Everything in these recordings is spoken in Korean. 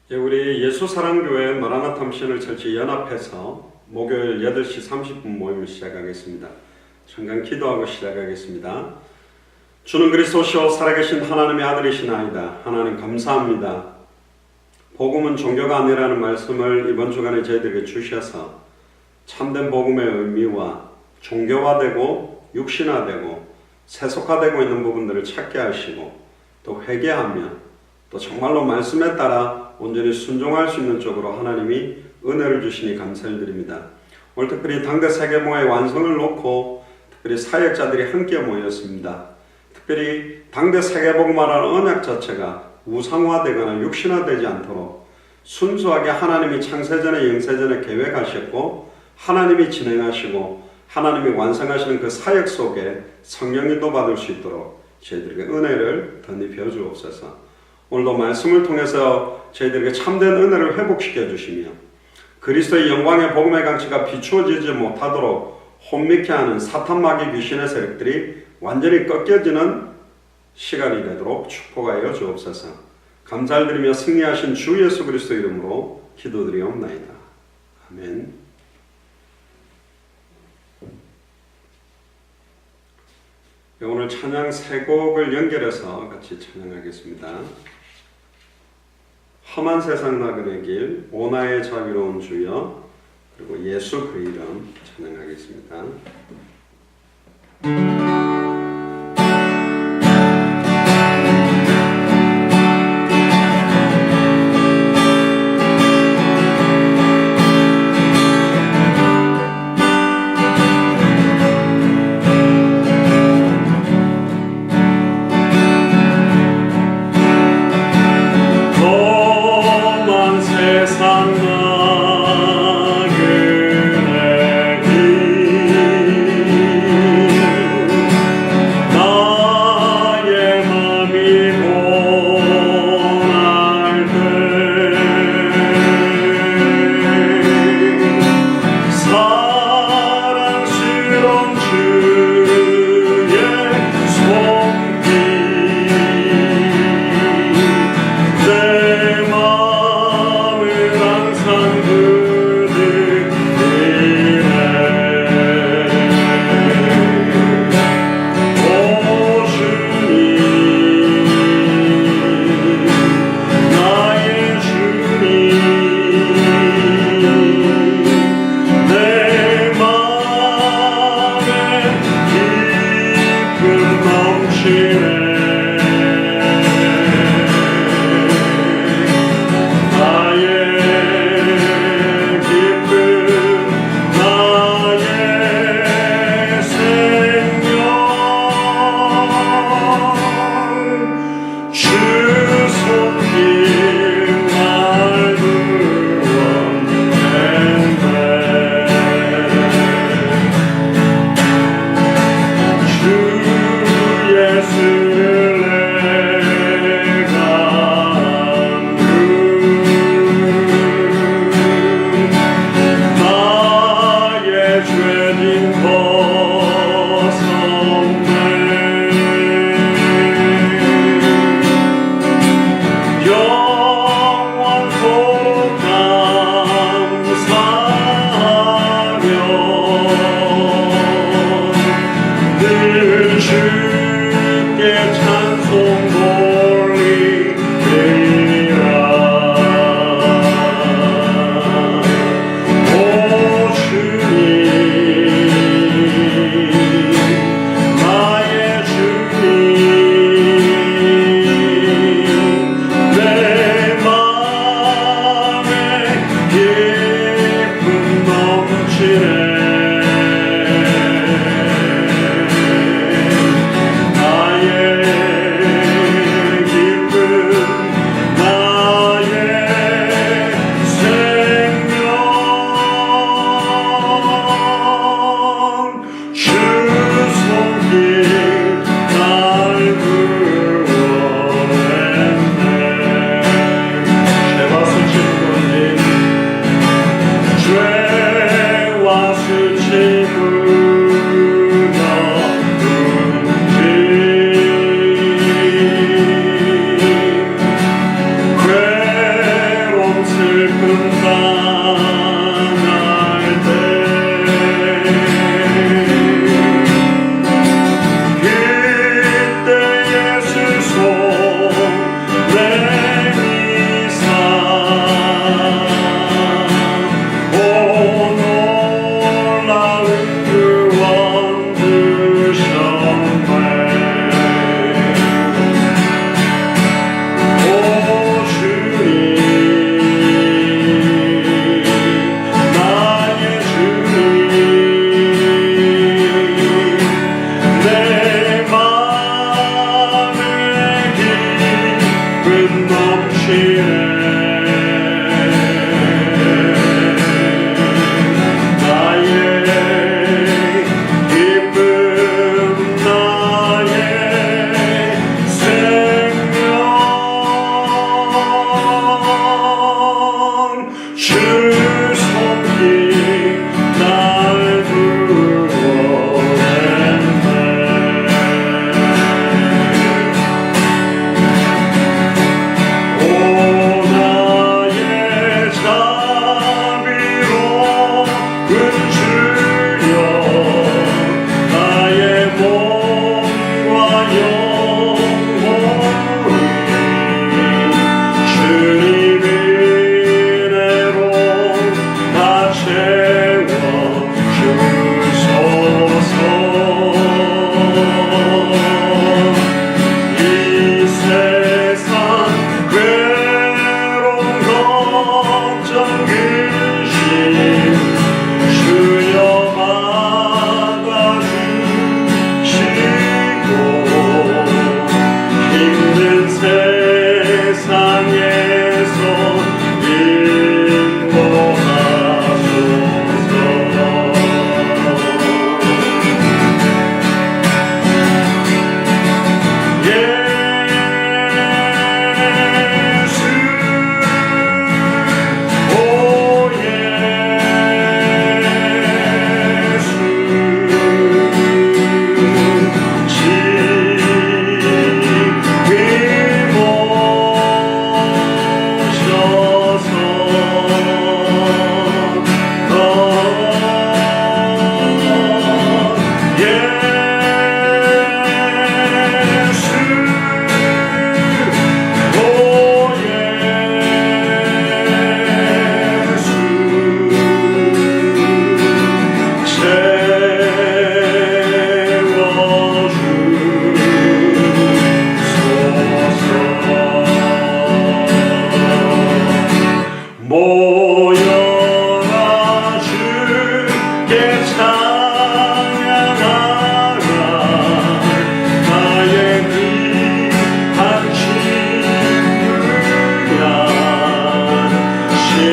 우리 예수사랑교회 마라나타 미션을 철치 연합해서 목요일 8시 30분 모임을 시작하겠습니다. 잠깐 기도하고 시작하겠습니다. 주는 그리스도시요 살아계신 하나님의 아들이시나이다. 하나님 감사합니다. 복음은 종교가 아니라는 말씀을 이번 주간에 저희들에게 주셔서 참된 복음의 의미와 종교화되고 육신화되고 세속화되고 있는 부분들을 찾게 하시고 또 회개하며 또 정말로 말씀에 따라 온전히 순종할 수 있는 쪽으로 하나님이 은혜를 주시니 감사를 드립니다. 오늘 특별히 당대 세계모의 완성을 놓고 특별히 사역자들이 함께 모였습니다. 특별히 당대 세계복음화라는 언약 자체가 우상화되거나 육신화되지 않도록 순수하게 하나님이 창세전에 영세전에 계획하셨고 하나님이 진행하시고 하나님이 완성하시는 그 사역 속에 성령인도 받을 수 있도록 저희들에게 은혜를 덧입혀 주옵소서. 오늘도 말씀을 통해서 저희들에게 참된 은혜를 회복시켜 주시며 그리스도의 영광의 복음의 강치가 비추어지지 못하도록 혼미케 하는 사탄 마귀 귀신의 세력들이 완전히 꺾여지는 시간이 되도록 축복하여 주옵소서. 감사를 드리며 승리하신 주 예수 그리스도 이름으로 기도드리옵나이다. 아멘. 오늘 찬양 세 곡을 연결해서 같이 찬양하겠습니다. 험한 세상 나그네 길, 오나의 자비로운 주여, 그리고 예수 그 이름 찬양하겠습니다. 세상 나그네 길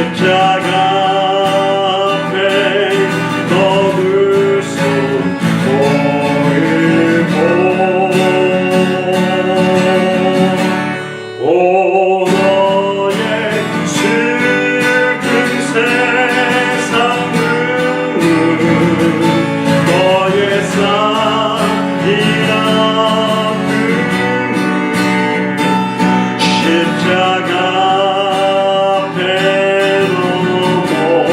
십자가 앞에 너를 수 보이고 오 너의 슬픈 세상은 너의 쌓인 아픔은 십자가 앞에 놓고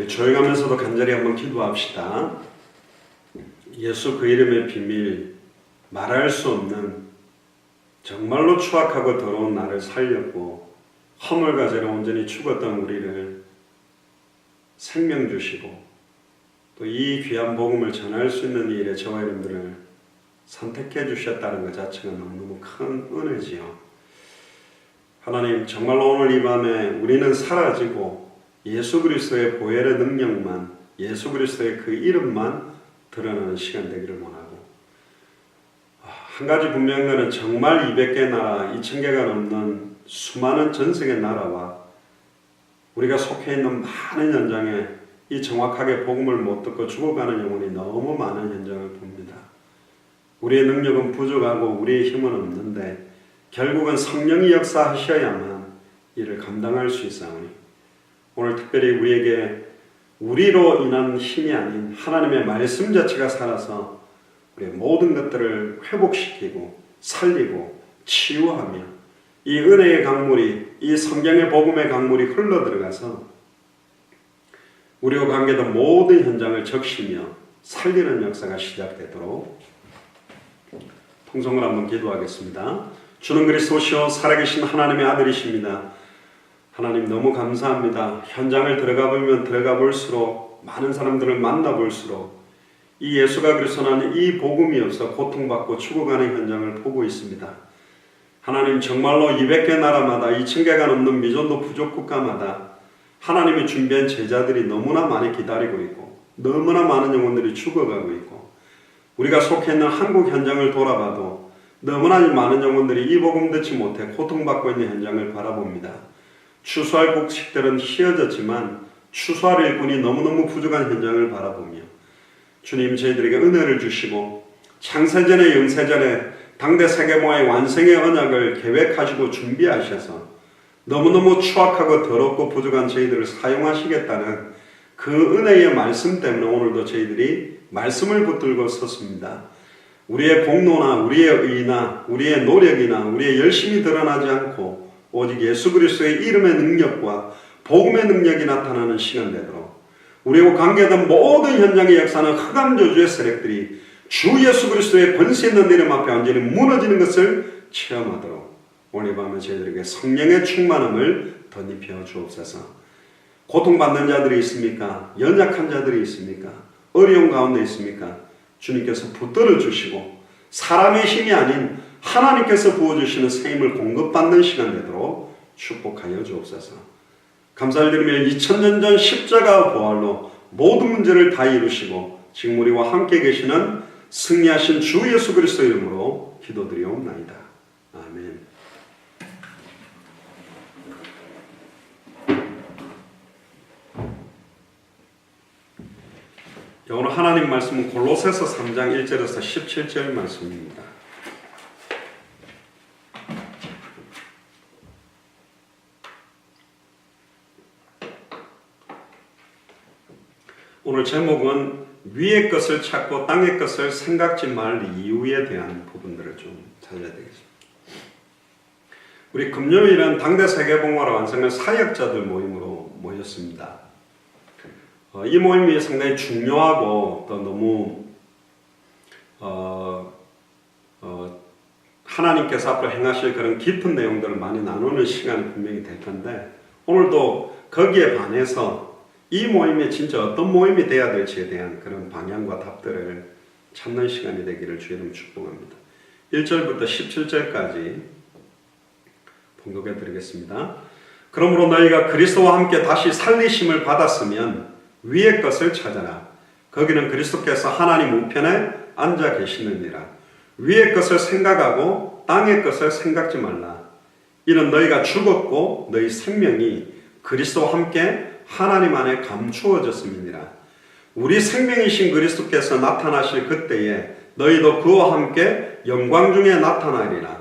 조용하면서도 간절히 한번 기도합시다. 예수 그 이름의 비밀, 말할 수 없는 정말로 추악하고 더러운 나를 살렸고 허물과제로 온전히 죽었던 우리를 생명 주시고 또 이 귀한 복음을 전할 수 있는 일에 저와 여러분들을 선택해 주셨다는 것 자체가 너무너무 큰 은혜지요. 하나님, 정말로 오늘 이 밤에 우리는 사라지고 예수 그리스도의 보혈의 능력만, 예수 그리스도의 그 이름만 드러나는 시간 되기를 원하고, 한 가지 분명한 것은 정말 200개 나라, 2000개가 넘는 수많은 전 세계 나라와 우리가 속해 있는 많은 현장에 이 정확하게 복음을 못 듣고 죽어가는 영혼이 너무 많은 현장을 봅니다. 우리의 능력은 부족하고 우리의 힘은 없는데 결국은 성령이 역사하셔야만 이를 감당할 수 있사오니, 오늘 특별히 우리에게 우리로 인한 힘이 아닌 하나님의 말씀 자체가 살아서 우리의 모든 것들을 회복시키고 살리고 치유하며 이 은혜의 강물이, 이 성경의 복음의 강물이 흘러들어가서 우리와 관계된 모든 현장을 적시며 살리는 역사가 시작되도록 통성을 한번 기도하겠습니다. 주는 그리스도시요 살아계신 하나님의 아들이십니다. 하나님 너무 감사합니다. 현장을 들어가 보면 들어가 볼수록, 많은 사람들을 만나 볼수록 이 예수가 그리스도라는 이 복음이 없어 고통받고 죽어가는 현장을 보고 있습니다. 하나님, 정말로 200개 나라마다 2000개가 넘는 미전도 부족 국가마다 하나님이 준비한 제자들이 너무나 많이 기다리고 있고 너무나 많은 영혼들이 죽어가고 있고, 우리가 속해 있는 한국 현장을 돌아봐도 너무나 많은 영혼들이 이 복음 듣지 못해 고통받고 있는 현장을 바라봅니다. 추수할 곡식들은 휘어졌지만 추수할 일꾼이 너무너무 부족한 현장을 바라보며, 주님, 저희들에게 은혜를 주시고 창세전에 영세전에 당대 세계모아의 완성의 언약을 계획하시고 준비하셔서 너무너무 추악하고 더럽고 부족한 저희들을 사용하시겠다는 그 은혜의 말씀 때문에 오늘도 저희들이 말씀을 붙들고 섰습니다. 우리의 공로나 우리의 의나 우리의 노력이나 우리의 열심이 드러나지 않고 오직 예수 그리스도의 이름의 능력과 복음의 능력이 나타나는 시간 되도록, 우리와 관계된 모든 현장의 역사는 흑암 저주의 세력들이 주 예수 그리스도의 권세 있는 이름 앞에 완전히 무너지는 것을 체험하도록 오늘 밤에 저희들에게 성령의 충만함을 덧입혀 주옵소서. 고통받는 자들이 있습니까? 연약한 자들이 있습니까? 어려운 가운데 있습니까? 주님께서 붙들어 주시고 사람의 힘이 아닌 하나님께서 부어주시는 새 힘을 공급받는 시간 되도록 축복하여 주옵소서. 감사를 드리며 2000년 전 십자가 부활로 모든 문제를 다 이루시고 지금 우리와 함께 계시는 승리하신 주 예수 그리스도 이름으로 기도드리옵나이다. 아멘. 오늘 하나님 말씀은 골로새서 3장 1절에서 17절 말씀입니다. 오늘 제목은 위의 것을 찾고 땅의 것을 생각지 말 이유에 대한 부분들을 좀 찾아야 되겠습니다. 우리 금요일은 당대 세계봉화를 완성한 사역자들 모임으로 모였습니다. 이 모임이 상당히 중요하고 또 너무 하나님께서 앞으로 행하실 그런 깊은 내용들을 많이 나누는 시간이 분명히 될 텐데, 오늘도 거기에 반해서 이 모임이 진짜 어떤 모임이 돼야 될지에 대한 그런 방향과 답들을 찾는 시간이 되기를 주의 이름으로 축복합니다. 1절부터 17절까지 봉독해 드리겠습니다. 그러므로 너희가 그리스도와 함께 다시 살리심을 받았으면 위의 것을 찾아라. 거기는 그리스도께서 하나님 우편에 앉아 계시느니라. 위의 것을 생각하고 땅의 것을 생각지 말라. 이는 너희가 죽었고 너희 생명이 그리스도와 함께 하나님 안에 감추어졌음이니라. 우리 생명이신 그리스도께서 나타나실 그때에 너희도 그와 함께 영광 중에 나타나리라.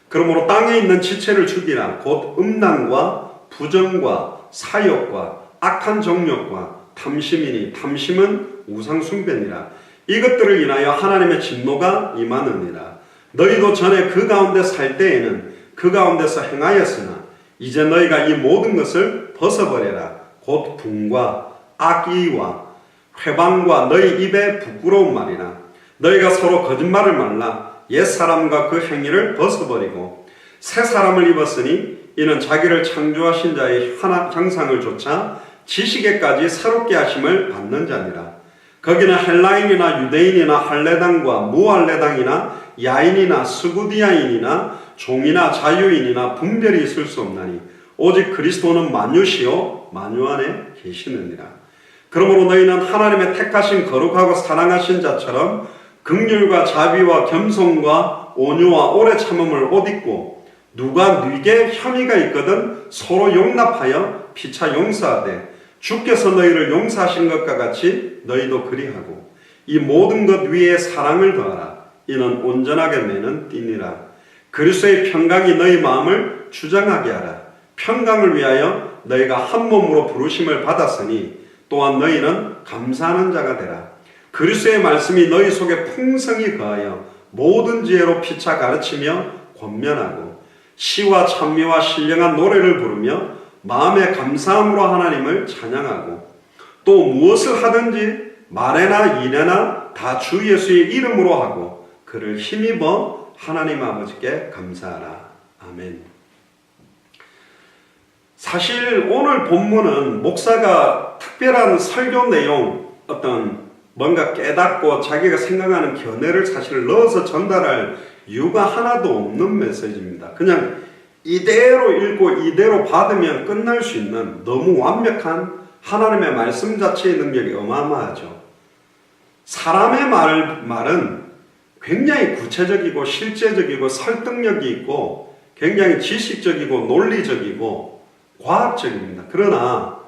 그러므로 땅에 있는 지체를 죽이라. 곧 음란과 부정과 사욕과 악한 정욕과 탐심이니 탐심은 우상숭배니라. 이것들을 인하여 하나님의 진노가 임하느니라. 너희도 전에 그 가운데 살 때에는 그 가운데서 행하였으나 이제 너희가 이 모든 것을 벗어버려라. 곧 분과 악의와 회방과 너희 입에 부끄러운 말이나 너희가 서로 거짓말을 말라 옛사람과 그 행위를 벗어버리고 새 사람을 입었으니 이는 자기를 창조하신 자의 형상을 조차 지식에까지 새롭게 하심을 받는 자니라. 거기는 헬라인이나 유대인이나 할레당과 무할레당이나 야인이나 스구디아인이나 종이나 자유인이나 분별이 있을 수 없나니 오직 그리스도는 만유시요 만유 안에 계시느니라. 그러므로 너희는 하나님의 택하신 거룩하고 사랑하신 자처럼 긍휼과 자비와 겸손과 온유와 오래 참음을 옷 입고 누가 네게 혐의가 있거든 서로 용납하여 피차 용서하되 주께서 너희를 용서하신 것과 같이 너희도 그리하고 이 모든 것 위에 사랑을 더하라. 이는 온전하게 매는 띠니라. 그리스도의 평강이 너희 마음을 주장하게 하라. 평강을 위하여 너희가 한 몸으로 부르심을 받았으니 또한 너희는 감사하는 자가 되라. 그리스도의 말씀이 너희 속에 풍성히 거하여 모든 지혜로 피차 가르치며 권면하고 시와 찬미와 신령한 노래를 부르며 마음의 감사함으로 하나님을 찬양하고 또 무엇을 하든지 말에나 일에나 다 주 예수의 이름으로 하고 그를 힘입어 하나님 아버지께 감사하라. 아멘. 사실 오늘 본문은 목사가 특별한 설교 내용 어떤 뭔가 깨닫고 자기가 생각하는 견해를 사실 넣어서 전달할 이유가 하나도 없는 메시지입니다. 그냥 이대로 읽고 이대로 받으면 끝날 수 있는 너무 완벽한 하나님의 말씀 자체의 능력이 어마어마하죠. 사람의 말은 굉장히 구체적이고 실제적이고 설득력이 있고 굉장히 지식적이고 논리적이고 과학적입니다. 그러나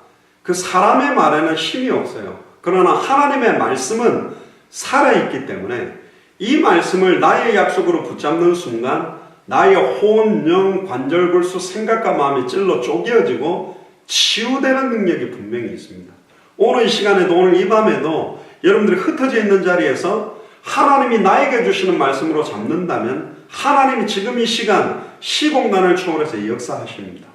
그 사람의 말에는 힘이 없어요. 그러나 하나님의 말씀은 살아있기 때문에 이 말씀을 나의 약속으로 붙잡는 순간 나의 혼, 영, 관절, 골수, 생각과 마음이 찔러 쪼개어지고 치유되는 능력이 분명히 있습니다. 오늘 이 시간에도 오늘 이 밤에도 여러분들이 흩어져 있는 자리에서 하나님이 나에게 주시는 말씀으로 잡는다면 하나님이 지금 이 시간 시공간을 초월해서 역사하십니다.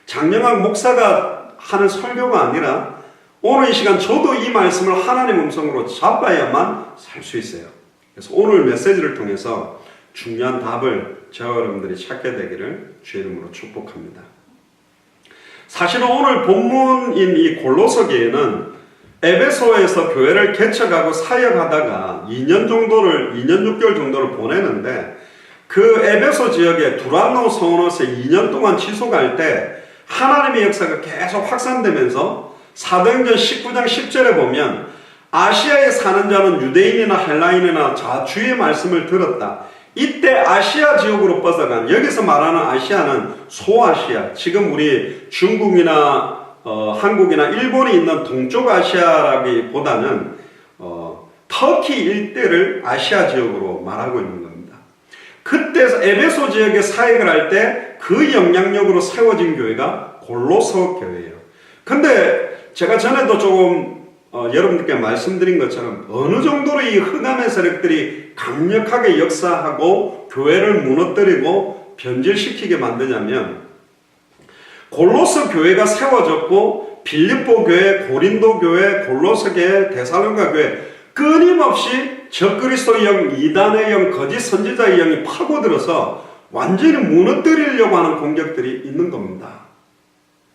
장영학 목사가 하는 설교가 아니라 오늘 이 시간 저도 이 말씀을 하나님 음성으로 잡아야만 살 수 있어요. 그래서 오늘 메시지를 통해서 중요한 답을 저와 여러분들이 찾게 되기를 주의 이름으로 축복합니다. 사실은 오늘 본문인 이 골로새 교회는 에베소에서 교회를 개척하고 사역하다가 2년 6개월 정도를 보내는데 그 에베소 지역에 두란노 성원에서 2년 동안 지속할 때 하나님의 역사가 계속 확산되면서 사도행전 19장 10절에 보면 아시아에 사는 자는 유대인이나 헬라인이나 주의 말씀을 들었다. 이때 아시아 지역으로 뻗어간 여기서 말하는 아시아는 소아시아, 지금 우리 중국이나 한국이나 일본이 있는 동쪽 아시아라기보다는 터키 일대를 아시아 지역으로 말하고 있는 겁니다. 그때 에베소 지역에 사역을 할 때 그 영향력으로 세워진 교회가 골로새 교회예요. 근데 제가 전에도 조금 여러분들께 말씀드린 것처럼 어느 정도로 이 흑암의 세력들이 강력하게 역사하고 교회를 무너뜨리고 변질시키게 만드냐면 골로새 교회가 세워졌고 빌립보 교회, 고린도 교회, 골로새 교회, 데살로니가 교회 끊임없이 적그리스도의 영, 이단의 영, 거짓 선지자의 영이 파고들어서 완전히 무너뜨리려고 하는 공격들이 있는 겁니다.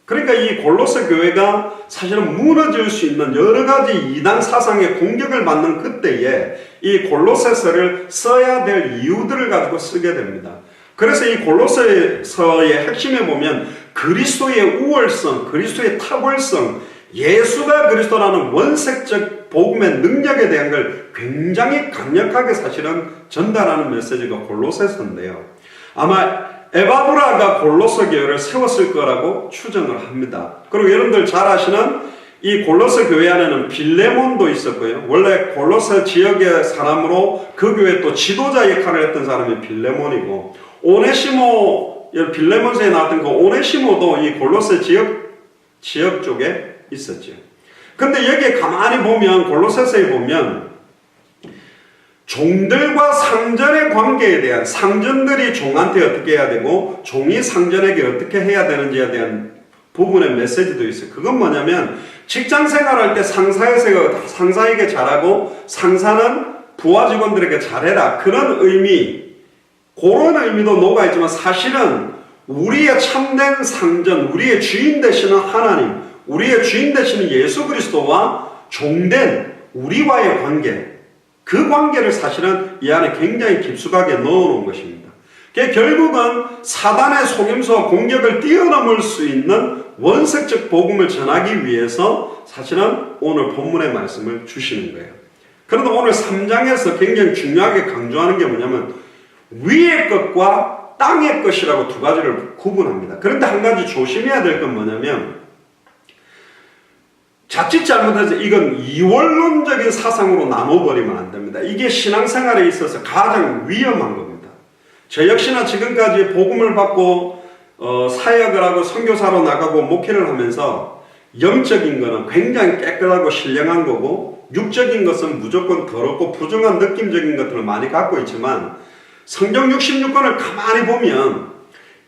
그러니까 이 골로새 교회가 사실은 무너질 수 있는 여러 가지 이단 사상의 공격을 받는 그때에 이 골로새서를 써야 될 이유들을 가지고 쓰게 됩니다. 그래서 이 골로새서의 핵심에 보면 그리스도의 우월성, 그리스도의 탁월성, 예수가 그리스도라는 원색적 복음의 능력에 대한 걸 굉장히 강력하게 사실은 전달하는 메시지가 골로새서인데요. 아마 에바브라가 골로새 교회를 세웠을 거라고 추정을 합니다. 그리고 여러분들 잘 아시는 이 골로새 교회 안에는 빌레몬도 있었고요. 원래 골로새 지역의 사람으로 그 교회 또 지도자 역할을 했던 사람이 빌레몬이고 오네시모, 빌레몬서에 나왔던 그 오네시모도 이 골로새 지역 쪽에 있었죠. 근데 여기에 가만히 보면 골로새서에 보면 종들과 상전의 관계에 대한 상전들이 종한테 어떻게 해야 되고 종이 상전에게 어떻게 해야 되는지에 대한 부분의 메시지도 있어요. 그건 뭐냐면 직장 생활할 때 상사에게 잘하고 상사는 부하 직원들에게 잘해라. 그런 의미, 그런 의미도 녹아있지만 사실은 우리의 참된 상전, 우리의 주인 되시는 하나님, 우리의 주인 되시는 예수 그리스도와 종된 우리와의 관계, 그 관계를 사실은 이 안에 굉장히 깊숙하게 넣어놓은 것입니다. 결국은 사단의 속임수와 공격을 뛰어넘을 수 있는 원색적 복음을 전하기 위해서 사실은 오늘 본문의 말씀을 주시는 거예요. 그런데 오늘 3장에서 굉장히 중요하게 강조하는 게 뭐냐면 위의 것과 땅의 것이라고 두 가지를 구분합니다. 그런데 한 가지 조심해야 될 건 뭐냐면 자칫 잘못해서 이건 이원론적인 사상으로 나눠버리면 안 됩니다. 이게 신앙생활에 있어서 가장 위험한 겁니다. 저 역시나 지금까지 복음을 받고 사역을 하고 선교사로 나가고 목회를 하면서 영적인 거는 굉장히 깨끗하고 신령한 거고 육적인 것은 무조건 더럽고 부정한 느낌적인 것들을 많이 갖고 있지만 성경 66권을 가만히 보면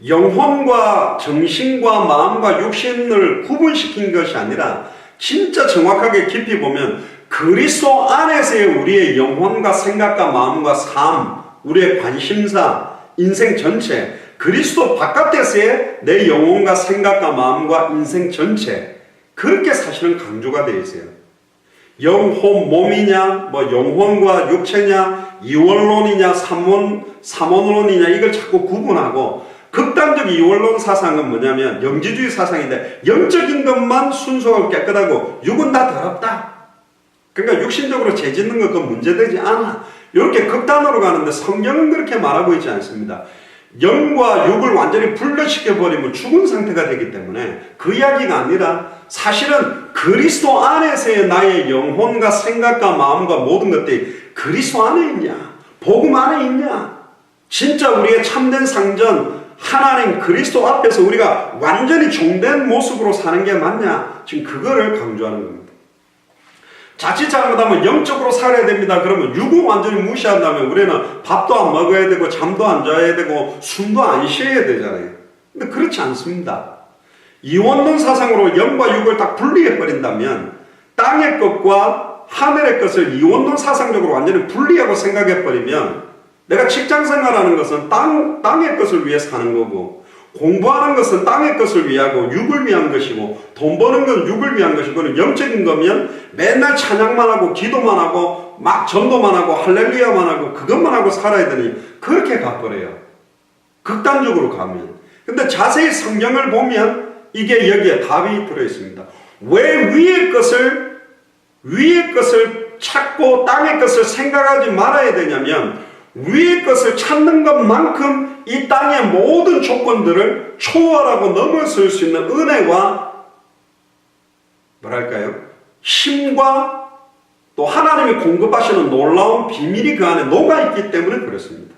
영혼과 정신과 마음과 육신을 구분시킨 것이 아니라 진짜 정확하게 깊이 보면 그리스도 안에서의 우리의 영혼과 생각과 마음과 삶, 우리의 관심사, 인생 전체, 그리스도 바깥에서의 내 영혼과 생각과 마음과 인생 전체, 그렇게 사실은 강조가 되어 있어요. 영혼, 몸이냐, 영혼과 육체냐, 이원론이냐, 삼원론이냐, 이걸 자꾸 구분하고 극단적 이원론 사상은 뭐냐면 영지주의 사상인데 영적인 것만 순수하고 깨끗하고 육은 다 더럽다. 그러니까 육신적으로 죄 짓는 것 그건 문제되지 않아. 이렇게 극단으로 가는데 성경은 그렇게 말하고 있지 않습니다. 영과 육을 완전히 분리시켜버리면 죽은 상태가 되기 때문에 그 이야기가 아니라 사실은 그리스도 안에서의 나의 영혼과 생각과 마음과 모든 것들이 그리스도 안에 있냐? 복음 안에 있냐? 진짜 우리의 참된 상전 하나님 그리스도 앞에서 우리가 완전히 종된 모습으로 사는 게 맞냐? 지금 그거를 강조하는 겁니다. 자칫 잘못하면 영적으로 살아야 됩니다. 그러면 육을 완전히 무시한다면 우리는 밥도 안 먹어야 되고 잠도 안 자야 되고 숨도 안 쉬어야 되잖아요. 근데 그렇지 않습니다. 이원론 사상으로 영과 육을 딱 분리해버린다면 땅의 것과 하늘의 것을 이원론 사상적으로 완전히 분리하고 생각해버리면 내가 직장 생활하는 것은 땅의 것을 위해 사는 거고 공부하는 것은 땅의 것을 위하고 육을 위한 것이고 돈 버는 건 육을 위한 것이고 영적인 거면 맨날 찬양만 하고 기도만 하고 막 전도만 하고 할렐루야만 하고 그것만 하고 살아야 되니 그렇게 가버려요. 극단적으로 가면. 근데 자세히 성경을 보면 이게 여기에 답이 들어있습니다. 왜 위의 것을 찾고 땅의 것을 생각하지 말아야 되냐면 위의 것을 찾는 것만큼 이 땅의 모든 조건들을 초월하고 넘어설 수 있는 은혜와 뭐랄까요? 힘과 또 하나님이 공급하시는 놀라운 비밀이 그 안에 녹아있기 때문에 그렇습니다.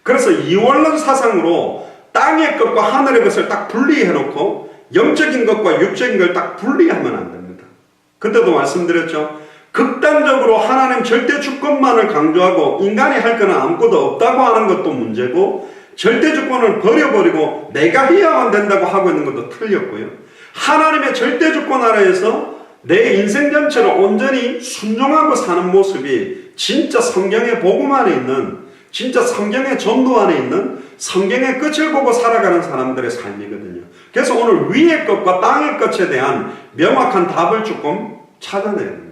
그래서 이원론 사상으로 땅의 것과 하늘의 것을 딱 분리해놓고 영적인 것과 육적인 걸 딱 분리하면 안 됩니다. 그때도 말씀드렸죠. 극단적으로 하나님 절대 주권만을 강조하고 인간이 할 거는 아무것도 없다고 하는 것도 문제고 절대 주권을 버려버리고 내가 해야만 된다고 하고 있는 것도 틀렸고요. 하나님의 절대 주권 아래에서 내 인생 전체를 온전히 순종하고 사는 모습이 진짜 성경의 복음 안에 있는 진짜 성경의 전도 안에 있는 성경의 끝을 보고 살아가는 사람들의 삶이거든요. 그래서 오늘 위의 것과 땅의 것에 대한 명확한 답을 조금 찾아내야 됩니다.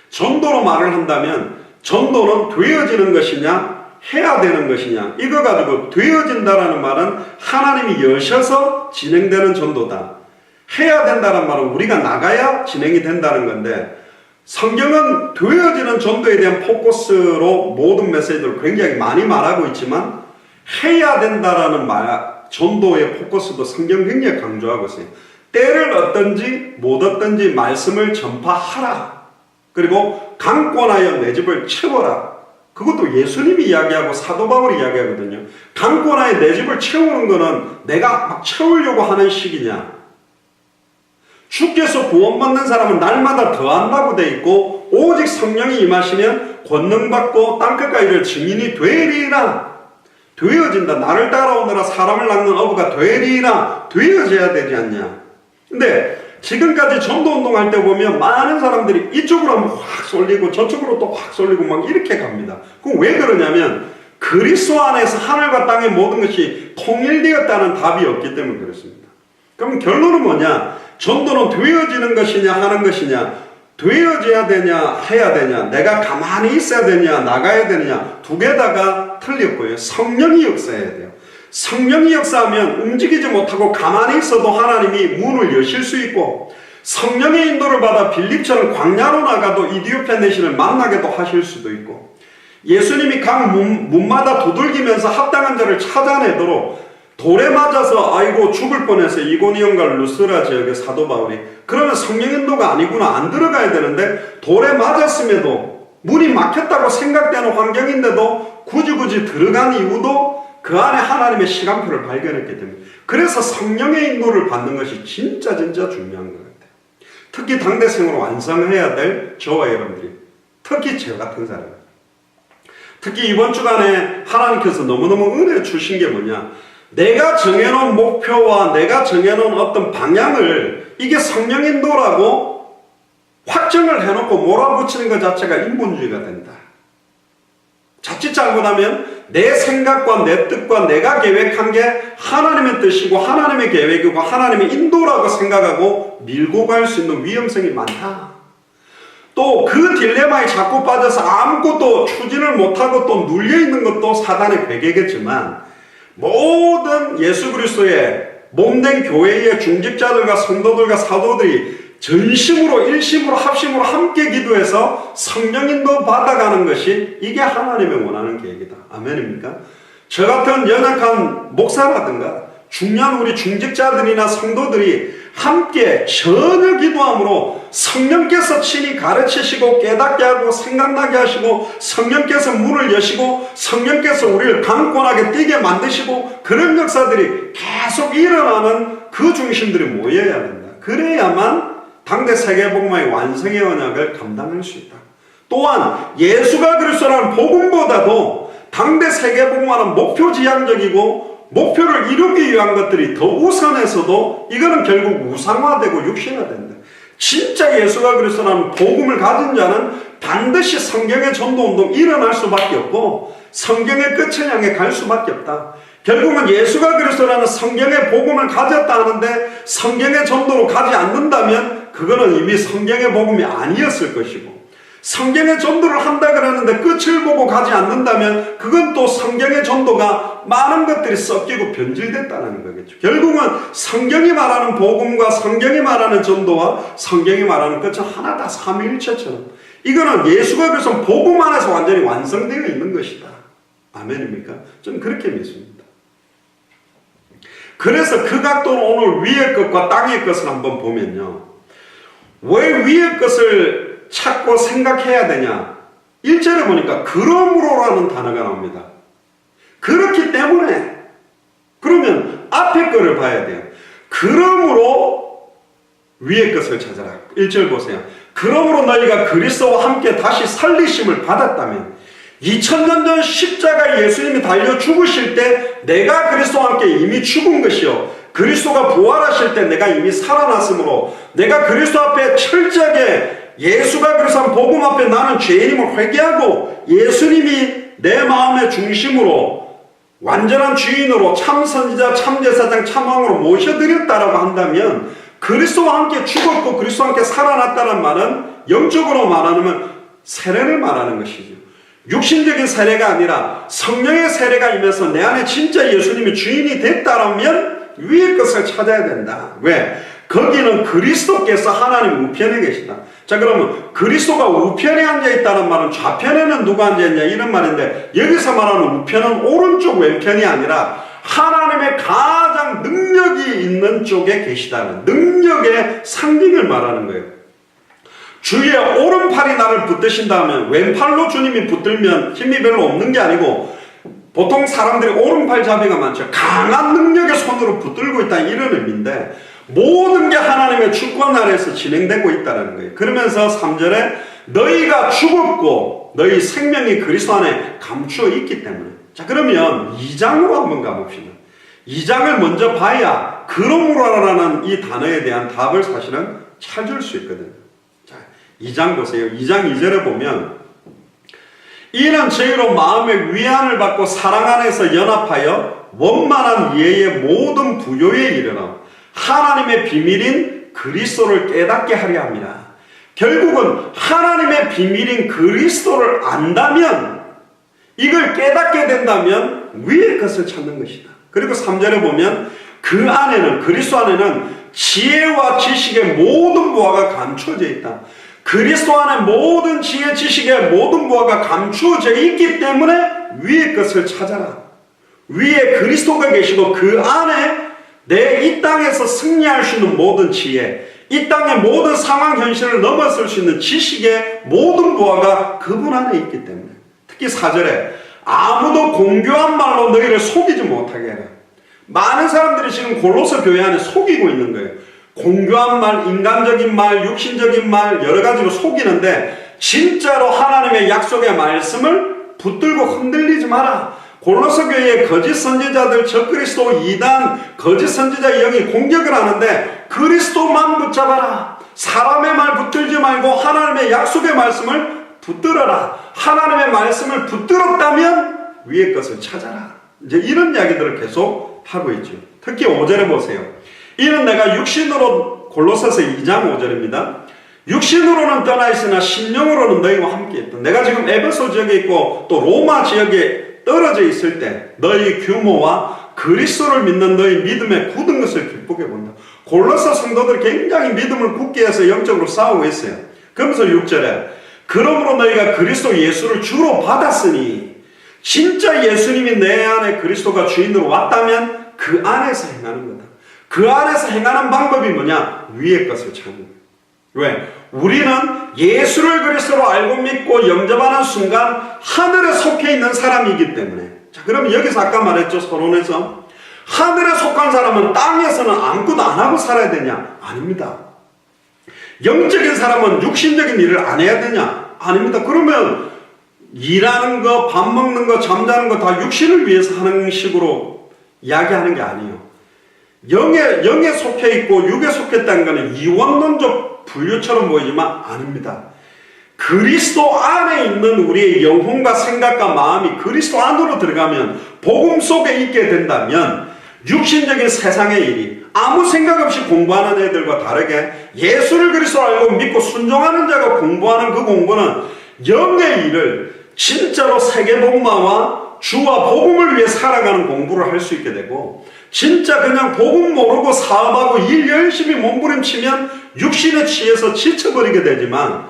전도로 말을 한다면 전도는 되어지는 것이냐 해야 되는 것이냐 이거 가지고 되어진다라는 말은 하나님이 여셔서 진행되는 전도다. 해야 된다는 말은 우리가 나가야 진행이 된다는 건데 성경은 되어지는 전도에 대한 포커스로 모든 메시지를 굉장히 많이 말하고 있지만 해야 된다라는 전도의 포커스도 성경 굉장히 강조하고 있어요. 때를 얻든지 못 얻든지 말씀을 전파하라. 그리고 강권하여 내 집을 채워라. 그것도 예수님이 이야기하고 사도 바울이 이야기하거든요. 강권하여 내 집을 채우는 거는 내가 막 채우려고 하는 식이냐. 주께서 구원받는 사람은 날마다 더한다고 돼 있고 오직 성령이 임하시면 권능받고 땅끝까지 이를 증인이 되리라. 되어진다. 나를 따라오느라 사람을 낚는 어부가 되리라. 되어져야 되지 않냐. 근데 지금까지 전도운동 할 때 보면 많은 사람들이 이쪽으로 한번 확 쏠리고 저쪽으로 또 확 쏠리고 막 이렇게 갑니다. 그럼 왜 그러냐면 그리스도 안에서 하늘과 땅의 모든 것이 통일되었다는 답이 없기 때문에 그렇습니다. 그럼 결론은 뭐냐? 전도는 되어지는 것이냐 하는 것이냐, 되어져야 되냐 해야 되냐, 내가 가만히 있어야 되냐 나가야 되느냐, 두 개 다가 틀렸고요. 성령이 역사해야 돼요. 성령이 역사하면 움직이지 못하고 가만히 있어도 하나님이 문을 여실 수 있고, 성령의 인도를 받아 빌립처럼 광야로 나가도 이디오피아 내신을 만나게도 하실 수도 있고, 예수님이 각 문마다 두들기면서 합당한 자를 찾아내도록 돌에 맞아서 아이고 죽을 뻔해서 이고니온과 루스라 지역의 사도 바울이, 그러면 성령 인도가 아니구나, 안 들어가야 되는데 돌에 맞았음에도 문이 막혔다고 생각되는 환경인데도 굳이 들어간 이유도 그 안에 하나님의 시간표를 발견했기 때문에, 그래서 성령의 인도를 받는 것이 진짜 중요한 것 같아요. 특히 당대생으로 완성해야 될 저와 여러분들이, 특히 저 같은 사람, 특히 이번 주간에 하나님께서 너무너무 은혜 주신 게 뭐냐, 내가 정해놓은 목표와 내가 정해놓은 어떤 방향을 이게 성령 인도라고 확정을 해놓고 몰아붙이는 것 자체가 인본주의가 된다. 자칫 잘못하면 내 생각과 내 뜻과 내가 계획한 게 하나님의 뜻이고 하나님의 계획이고 하나님의 인도라고 생각하고 밀고 갈 수 있는 위험성이 많다. 또 그 딜레마에 자꾸 빠져서 아무것도 추진을 못하고 또 눌려있는 것도 사단의 괴계겠지만, 모든 예수 그리스도의 몸된 교회의 중직자들과 성도들과 사도들이 전심으로 일심으로 합심으로 함께 기도해서 성령인도 받아가는 것이 이게 하나님의 원하는 계획이다. 아멘입니까? 저 같은 연약한 목사라든가 중요한 우리 중직자들이나 성도들이 함께 전혀 기도함으로 성령께서 친히 가르치시고 깨닫게 하고 생각나게 하시고, 성령께서 문을 여시고 성령께서 우리를 강권하게 뛰게 만드시고, 그런 역사들이 계속 일어나는 그 중심들이 모여야 된다. 그래야만 당대 세계복음화의 완성의 언약을 감당할 수 있다. 또한 예수가 그리스도라는 복음보다도 당대 세계복음화는 목표지향적이고 목표를 이루기 위한 것들이 더 우선해서도 이거는 결국 우상화되고 육신화된다. 진짜 예수가 그리스도라는 복음을 가진 자는 반드시 성경의 전도운동 일어날 수밖에 없고 성경의 끝을 향해 갈 수밖에 없다. 결국은 예수가 그리스도라는 성경의 복음을 가졌다 하는데 성경의 전도로 가지 않는다면 그거는 이미 성경의 복음이 아니었을 것이고, 성경의 전도를 한다 그러는데 끝을 보고 가지 않는다면 그건 또 성경의 전도가 많은 것들이 섞이고 변질됐다는 거겠죠. 결국은 성경이 말하는 복음과 성경이 말하는 전도와 성경이 말하는 끝은 하나다. 삼위일체처럼 이거는 예수가 그래서 복음 안에서 완전히 완성되어 있는 것이다. 아멘입니까? 저는 그렇게 믿습니다. 그래서 그 각도로 오늘 위의 것과 땅의 것을 한번 보면요, 왜 위의 것을 찾고 생각해야 되냐? 1절에 보니까 그러므로라는 단어가 나옵니다. 그렇기 때문에, 그러면 앞에 거를 봐야 돼요. 그러므로 위의 것을 찾아라. 1절 보세요. 그러므로 너희가 그리스도와 함께 다시 살리심을 받았다면, 2000년 전 십자가에 예수님이 달려 죽으실 때 내가 그리스도와 함께 이미 죽은 것이요, 그리스도가 부활하실 때 내가 이미 살아났으므로 내가 그리스도 앞에 철저하게 예수가 그리스도한 복음 앞에 나는 죄인임을 회개하고 예수님이 내 마음의 중심으로 완전한 주인으로 참 선지자, 참 제사장, 참 왕으로 모셔드렸다라고 한다면, 그리스도와 함께 죽었고 그리스도와 함께 살아났다는 말은 영적으로 말하면 세례를 말하는 것이죠. 육신적인 세례가 아니라 성령의 세례가 임해서 내 안에 진짜 예수님이 주인이 됐다라면 위의 것을 찾아야 된다. 왜? 거기는 그리스도께서 하나님 우편에 계시다. 자, 그러면 그리스도가 우편에 앉아있다는 말은 좌편에는 누가 앉아있냐 이런 말인데, 여기서 말하는 우편은 오른쪽 왼편이 아니라 하나님의 가장 능력이 있는 쪽에 계시다는 능력의 상징을 말하는 거예요. 주의 오른팔이 나를 붙드신다 하면 왼팔로 주님이 붙들면 힘이 별로 없는 게 아니고, 보통 사람들이 오른팔 자비가 많죠. 강한 능력의 손으로 붙들고 있다 이런 의미인데, 모든 게 하나님의 주권 아래에서 진행되고 있다는 거예요. 그러면서 3절에 너희가 죽었고 너희 생명이 그리스도 안에 감추어 있기 때문에, 자, 그러면 2장으로 한번 가봅시다. 2장을 먼저 봐야 그러므로라는 이 단어에 대한 답을 사실은 찾을 수 있거든요. 자, 2장 보세요. 2장 2절에 보면 이는 저희로 마음의 위안을 받고 사랑 안에서 연합하여 원만한 이해의 모든 부요에 이르러 하나님의 비밀인 그리스도를 깨닫게 하려 합니다. 결국은 하나님의 비밀인 그리스도를 안다면, 이걸 깨닫게 된다면 위의 것을 찾는 것이다. 그리고 3절에 보면 그 안에는, 그리스도 안에는 지혜와 지식의 모든 보화가 감추어져 있다. 그리스도 안에 모든 지혜, 지식의 모든 보화가 감추어져 있기 때문에 위의 것을 찾아라. 위에 그리스도가 계시고 그 안에 내 이 땅에서 승리할 수 있는 모든 지혜, 이 땅의 모든 상황 현실을 넘어설 수 있는 지식의 모든 보화가 그분 안에 있기 때문에. 특히 4절에 아무도 공교한 말로 너희를 속이지 못하게 해라. 많은 사람들이 지금 골로새 교회 안에 속이고 있는 거예요. 공교한 말, 인간적인 말, 육신적인 말 여러 가지로 속이는데 진짜로 하나님의 약속의 말씀을 붙들고 흔들리지 마라. 골로새 교회의 거짓 선지자들, 적그리스도, 이단, 거짓 선지자 영이 공격을 하는데 그리스도만 붙잡아라. 사람의 말 붙들지 말고 하나님의 약속의 말씀을 붙들어라. 하나님의 말씀을 붙들었다면 위의 것을 찾아라. 이제 이런 이야기들을 계속 하고 있죠. 특히 5절에 보세요. 이는 내가 육신으로, 골로새서 2장 5절입니다. 육신으로는 떠나 있으나 심령으로는 너희와 함께 있다. 내가 지금 에베소 지역에 있고 또 로마 지역에 떨어져 있을 때 너희 규모와 그리스도를 믿는 너희 믿음에 굳은 것을 기쁘게 본다. 골로새 성도들 굉장히 믿음을 굳게 해서 영적으로 싸우고 있어요. 그러면서 6절에 그러므로 너희가 그리스도 예수를 주로 받았으니, 진짜 예수님이 내 안에 그리스도가 주인으로 왔다면 그 안에서 행하는 거다. 그 안에서 행하는 방법이 뭐냐? 위의 것을 찾는 거예요. 왜? 우리는 예수를 그리스도로 알고 믿고 영접하는 순간 하늘에 속해 있는 사람이기 때문에. 자, 그러면 여기서 아까 말했죠, 서론에서 하늘에 속한 사람은 땅에서는 아무것도 안 하고 살아야 되냐? 아닙니다. 영적인 사람은 육신적인 일을 안 해야 되냐? 아닙니다. 그러면 일하는 거, 밥 먹는 거, 잠자는 거 다 육신을 위해서 하는 식으로 이야기하는 게 아니에요. 영에 속해 있고 육에 속했다는 것은 이원론적 분류처럼 보이지만 아닙니다. 그리스도 안에 있는 우리의 영혼과 생각과 마음이 그리스도 안으로 들어가면, 복음 속에 있게 된다면 육신적인 세상의 일이 아무 생각 없이 공부하는 애들과 다르게 예수를 그리스도로 알고 믿고 순종하는 자가 공부하는 그 공부는 영의 일을 진짜로 세계복음화와 주와 복음을 위해 살아가는 공부를 할 수 있게 되고, 진짜 그냥 복음 모르고 사업하고 일 열심히 몸부림치면 육신에 취해서 지쳐버리게 되지만,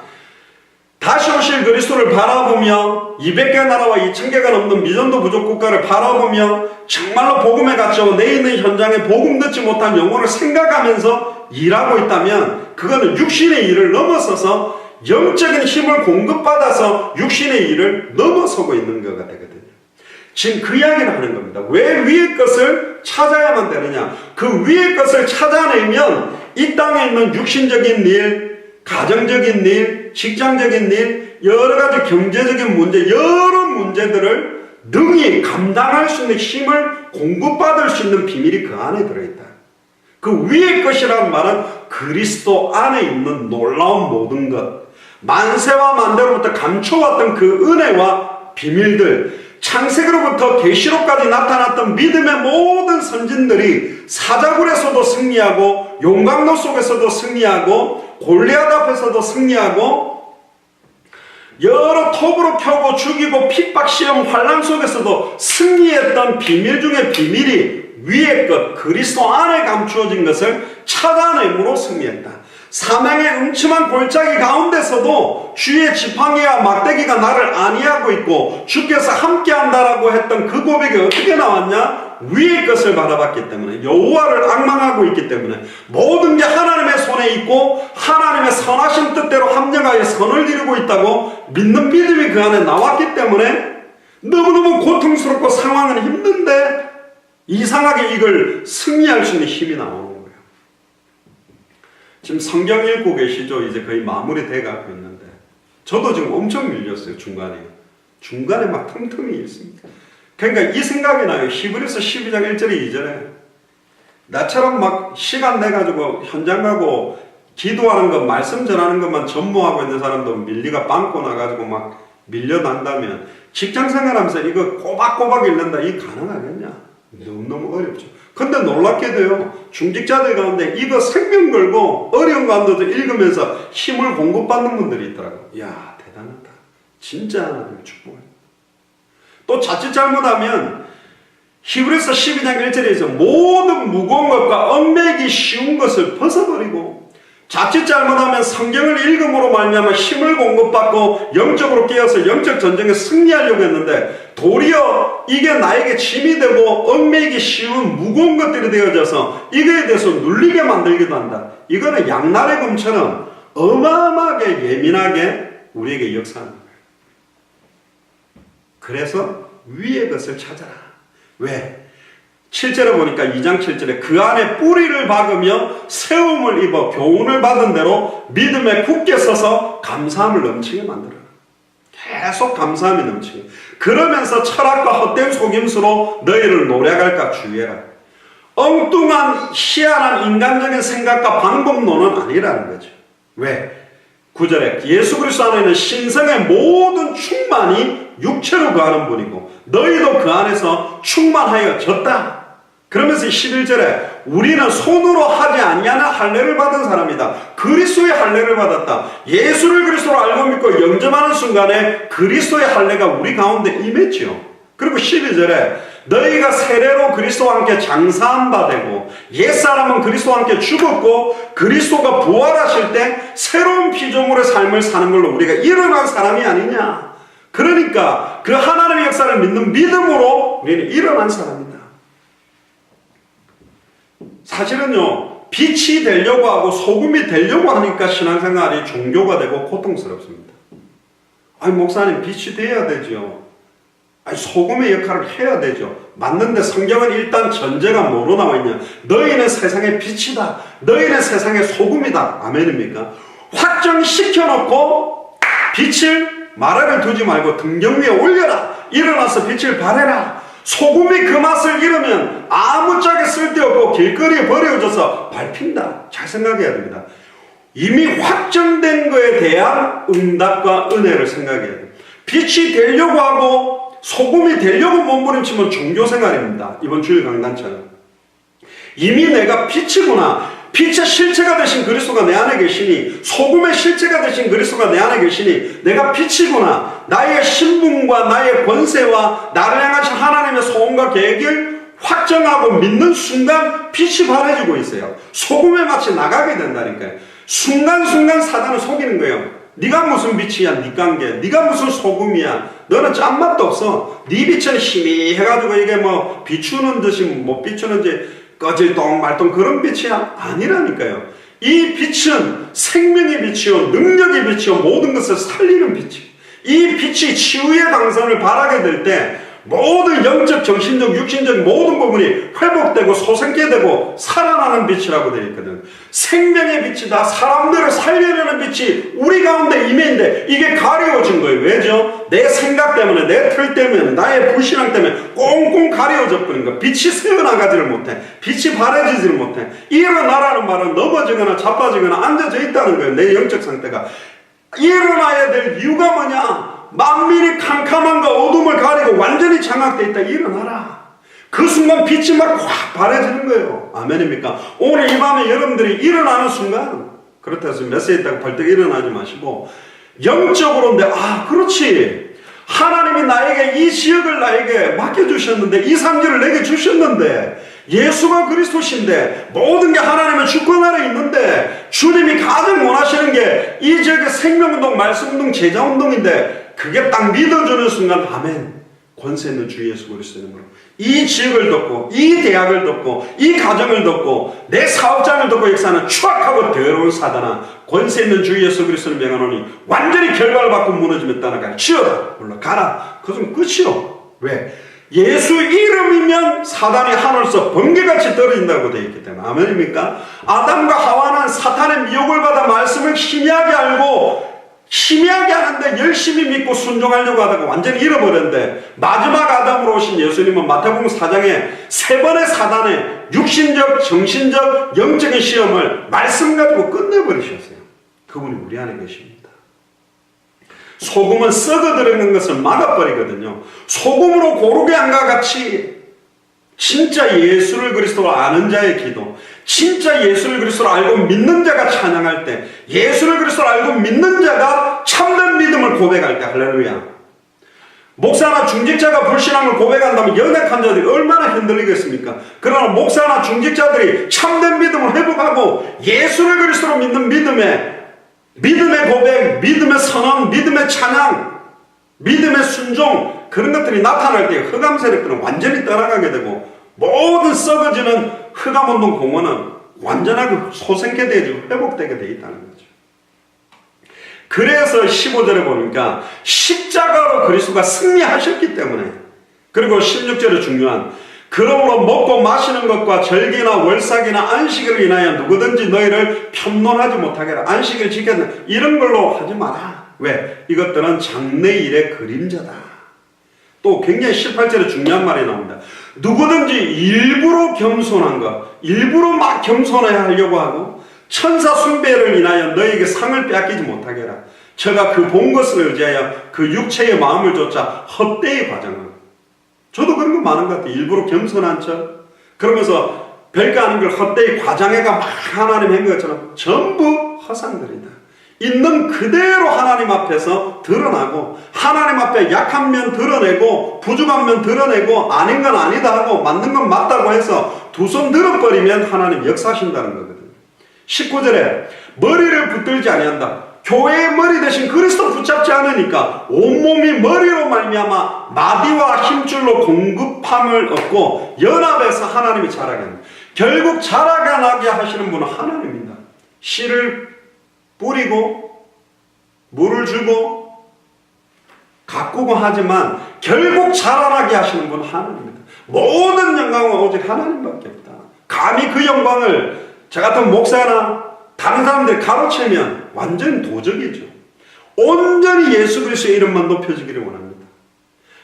다시 오실 그리스도를 바라보며 200개 나라와 2000개가 넘는 미전도 부족 국가를 바라보며 정말로 복음에 갇혀 내 있는 현장에 복음 듣지 못한 영혼을 생각하면서 일하고 있다면 그거는 육신의 일을 넘어서서 영적인 힘을 공급받아서 육신의 일을 넘어서고 있는 거가 되거든요. 지금 그 이야기를 하는 겁니다. 왜 위의 것을 찾아야만 되느냐? 그 위의 것을 찾아내면 이 땅에 있는 육신적인 일, 가정적인 일, 직장적인 일, 여러 가지 경제적인 문제, 여러 문제들을 능히 감당할 수 있는 힘을 공급받을 수 있는 비밀이 그 안에 들어있다. 그 위의 것이라는 말은 그리스도 안에 있는 놀라운 모든 것, 만세와 만대로부터 감춰왔던 그 은혜와 비밀들, 창세기로부터 계시록까지 나타났던 믿음의 모든 선진들이 사자굴에서도 승리하고 용광로 속에서도 승리하고 골리앗 앞에서도 승리하고 여러 톱으로 켜고 죽이고 핍박 시험 환난 속에서도 승리했던 비밀 중에 비밀이 위의 것, 그리스도 안에 감추어진 것을 찾아냄으로 승리했다. 사망의 음침한 골짜기 가운데서도 주의 지팡이와 막대기가 나를 안위하고 있고 주께서 함께한다라고 했던 그 고백이 어떻게 나왔냐? 위의 것을 바라봤기 때문에, 여호와를 앙망하고 있기 때문에, 모든 게 하나님의 손에 있고 하나님의 선하신 뜻대로 합력하여 선을 이루고 있다고 믿는 믿음이 그 안에 나왔기 때문에 너무너무 고통스럽고 상황은 힘든데 이상하게 이걸 승리할 수 있는 힘이 나오는 거예요. 지금 성경 읽고 계시죠? 이제 거의 마무리 돼가고 있는데 저도 지금 엄청 밀렸어요. 중간에 막 틈틈이 있습니다. 그러니까 이 생각이 나요. 히브리서 12장 1절에 2절에 나처럼 막 시간 내가지고 현장 가고 기도하는 것, 말씀 전하는 것만 전무하고 있는 사람도 밀리가 빵꾸 나가지고 막 밀려난다면 직장 생활하면서 이거 꼬박꼬박 읽는다. 이게 가능하겠냐? 너무너무 어렵죠. 근데 놀랍게도요, 중직자들 가운데 이거 생명 걸고 어려운 가운데도 읽으면서 힘을 공급받는 분들이 있더라고요. 이야, 대단하다. 진짜 하나님의 축복이에요. 또 자칫 잘못하면 히브리서 12장 1절에서 모든 무거운 것과 얽매기 쉬운 것을 벗어버리고 자칫 잘못하면 성경을 읽음으로 말미암아 힘을 공급받고 영적으로 깨어서 영적 전쟁에 승리하려고 했는데 도리어 이게 나에게 짐이 되고 얽매기 쉬운 무거운 것들이 되어져서 이거에 대해서 눌리게 만들기도 한다. 이거는 양날의 검처럼 어마어마하게 예민하게 우리에게 역사하는 거예요. 그래서 위의 것을 찾아라. 왜? 7절에 보니까 2장 7절에 그 안에 뿌리를 박으며 세움을 입어 교훈을 받은 대로 믿음에 굳게 서서 감사함을 넘치게 만들어라. 계속 감사함이 넘치게. 그러면서 철학과 헛된 속임수로 너희를 노력할까 주의해라. 엉뚱한 희한한 인간적인 생각과 방법론은 아니라는 거죠. 왜? 9절에 예수 그리스도 안에 있는 신성의 모든 충만이 육체로 거하는 분이고 너희도 그 안에서 충만하여졌다. 그러면서 11절에 우리는 손으로 하지 아니하는 할례를 받은 사람이다. 그리스도의 할례를 받았다. 예수를 그리스도로 알고 믿고 영접하는 순간에 그리스도의 할례가 우리 가운데 임했지요. 그리고 12절에 너희가 세례로 그리스도와 함께 장사한 바 되고 옛사람은 그리스도와 함께 죽었고 그리스도가 부활하실 때 새로운 피조물의 삶을 사는 걸로 우리가 일어난 사람이 아니냐. 그러니까 그 하나님의 역사를 믿는 믿음으로 우리는 일어난 사람이다. 사실은요, 빛이 되려고 하고 소금이 되려고 하니까 신앙생활이 종교가 되고 고통스럽습니다. 아니 목사님 빛이 돼야 되죠. 아니 소금의 역할을 해야 되죠. 맞는데 성경은 일단 전제가 뭐로 나와 있냐? 너희는 세상의 빛이다. 너희는 세상의 소금이다. 아멘입니까? 확정시켜놓고 빛을 마라를 두지 말고 등경 위에 올려라. 일어나서 빛을 발해라. 소금이 그 맛을 잃으면 아무짝에 쓸데없고 길거리에 버려져서 밟힌다. 잘 생각해야 됩니다. 이미 확정된 거에 대한 응답과 은혜를 생각해야 돼요. 빛이 되려고 하고 소금이 되려고 몸부림치면 종교생활입니다. 이번 주일 강단처럼. 이미 내가 빛이구나. 빛의 실체가 되신 그리스도가 내 안에 계시니 소금의 실체가 되신 그리스도가 내 안에 계시니 내가 빛이구나. 나의 신분과 나의 권세와 나를 향하신 하나님의 소원과 계획을 확정하고 믿는 순간 빛이 바래지고 있어요. 소금의 맛이 나가게 된다니까요. 순간순간 사단을 속이는 거예요. 네가 무슨 빛이야, 네 관계. 네가 무슨 소금이야. 너는 짠맛도 없어. 네 빛은 희미해가지고 이게 뭐 비추는 듯이 못 비추는지 꺼질똥 말똥 그런 빛이야? 아니라니까요. 이 빛은 생명의 빛이요, 능력의 빛이요, 모든 것을 살리는 빛이. 이 빛이 치유의 당선을 바라게 될 때 모든 영적, 정신적, 육신적 모든 부분이 회복되고 소생케 되고 살아나는 빛이라고 되어 있거든. 생명의 빛이다. 사람들을 살려내는 빛이 우리 가운데 임해있는데 이게 가려워진 거예요. 왜죠? 내 생각 때문에, 내 틀 때문에, 나의 불신앙 때문에 꽁꽁 가려워져 버린 거야. 빛이 새어나가지를 못해. 빛이 바래지지를 못해. 일어나라는 말은 넘어지거나 자빠지거나 앉아져 있다는 거예요. 내 영적 상태가. 일어나야 될 이유가 뭐냐? 만민이 캄캄함과 어둠을 가리고 완전히 장악되어 있다. 일어나라. 그 순간 빛이 막 확 바래지는 거예요. 아멘입니까? 오늘 이 밤에 여러분들이 일어나는 순간, 그렇다고 해서 메시지 있다고 벌떡 일어나지 마시고 영적으로인데 그렇지. 하나님이 나에게 이 지역을 나에게 맡겨주셨는데 이 상지를 내게 주셨는데 예수가 그리스도신데 모든 게 하나님의 주권 아래 있는데 주님이 가장 원하시는 게 이 지역의 생명운동, 말씀운동, 제자운동인데 그게 딱 믿어주는 순간 아멘. 권세 있는 주 예수 그리스도 이름으로 이 지역을 덮고 이 대학을 덮고 이 가정을 덮고 내 사업장을 덮고 역사하는 추악하고 더러운 사단아, 권세 있는 주 예수 그리스도를 명하노니 완전히 결과를 받고 무너지면 떠나가라. 치워라. 물러가라. 그것은 끝이요. 왜? 예수 이름이면 사단이 하늘에서 번개같이 떨어진다고 되어 있기 때문에. 아멘입니까? 아담과 하와는 사탄의 미혹을 받아 말씀을 희미하게 알고 희미하게 하는데 열심히 믿고 순종하려고 하다가 완전히 잃어버렸는데, 마지막 아담으로 오신 예수님은 마태복음 4장에 세 번의 사단의 육신적, 정신적, 영적인 시험을 말씀 가지고 끝내버리셨어요. 그분이 우리 안에 계십니다. 소금은 썩어들어있는 것을 막아버리거든요. 소금으로 고르게 한과 같이 진짜 예수를 그리스도로 아는 자의 기도, 진짜 예수를 그리스도로 알고 믿는 자가 찬양할 때, 예수를 그리스도로 알고 믿는 자가 참된 믿음을 고백할 때, 할렐루야. 목사나 중직자가 불신앙을 고백한다면 연약한 자들이 얼마나 흔들리겠습니까? 그러나 목사나 중직자들이 참된 믿음을 회복하고 예수를 그리스도로 믿는 믿음의 고백, 믿음의 선언, 믿음의 찬양, 믿음의 순종, 그런 것들이 나타날 때 흑암 세력들은 완전히 떠나가게 되고, 모든 썩어지는 흑암운동 공원은 완전하게 소생케 되어지고 회복되게 되어 있다는 거죠. 그래서 15절에 보니까 십자가로 그리스도가 승리하셨기 때문에, 그리고 16절에 중요한, 그러므로 먹고 마시는 것과 절기나 월삭이나 안식을 인하여 누구든지 너희를 편론하지 못하게 하라. 안식을 지켰는 이런 걸로 하지 마라. 왜? 이것들은 장래일의 그림자다. 또 굉장히 18절에 중요한 말이 나옵니다. 누구든지 일부러 겸손한 것, 일부러 막 겸손해야 하려고 하고 천사 숭배를 인하여 너희에게 상을 빼앗기지 못하게 해라. 저가 그 본 것을 의지하여 그 육체의 마음을 쫓아 헛되이 과장하고. 저도 그런 거 많은 것 같아요. 일부러 겸손한 척, 그러면서 별거 아닌 걸 헛되이 과장해가 막 하나님 한 것처럼 전부 허상들이다. 있는 그대로 하나님 앞에서 드러나고, 하나님 앞에 약한 면 드러내고, 부족한 면 드러내고, 아닌 건 아니다 하고 맞는 건 맞다고 해서 두 손 들어버리면 하나님 역사하신다는 거거든요. 19절에 머리를 붙들지 아니한다. 교회의 머리 대신 그리스도 붙잡지 않으니까 온몸이 머리로 말미암아 마디와 힘줄로 공급함을 얻고 연합해서 하나님이 자라게 합니다. 결국 자라게 하시는 분은 하나님입니다. 씨를 뿌리고 물을 주고 가꾸고 하지만 결국 자라나게 하시는 분은 하나님입니다. 모든 영광은 오직 하나님밖에 없다. 감히 그 영광을 저 같은 목사나 다른 사람들이 가로채면 완전히 도적이죠. 온전히 예수 그리스도의 이름만 높여지기를 원합니다.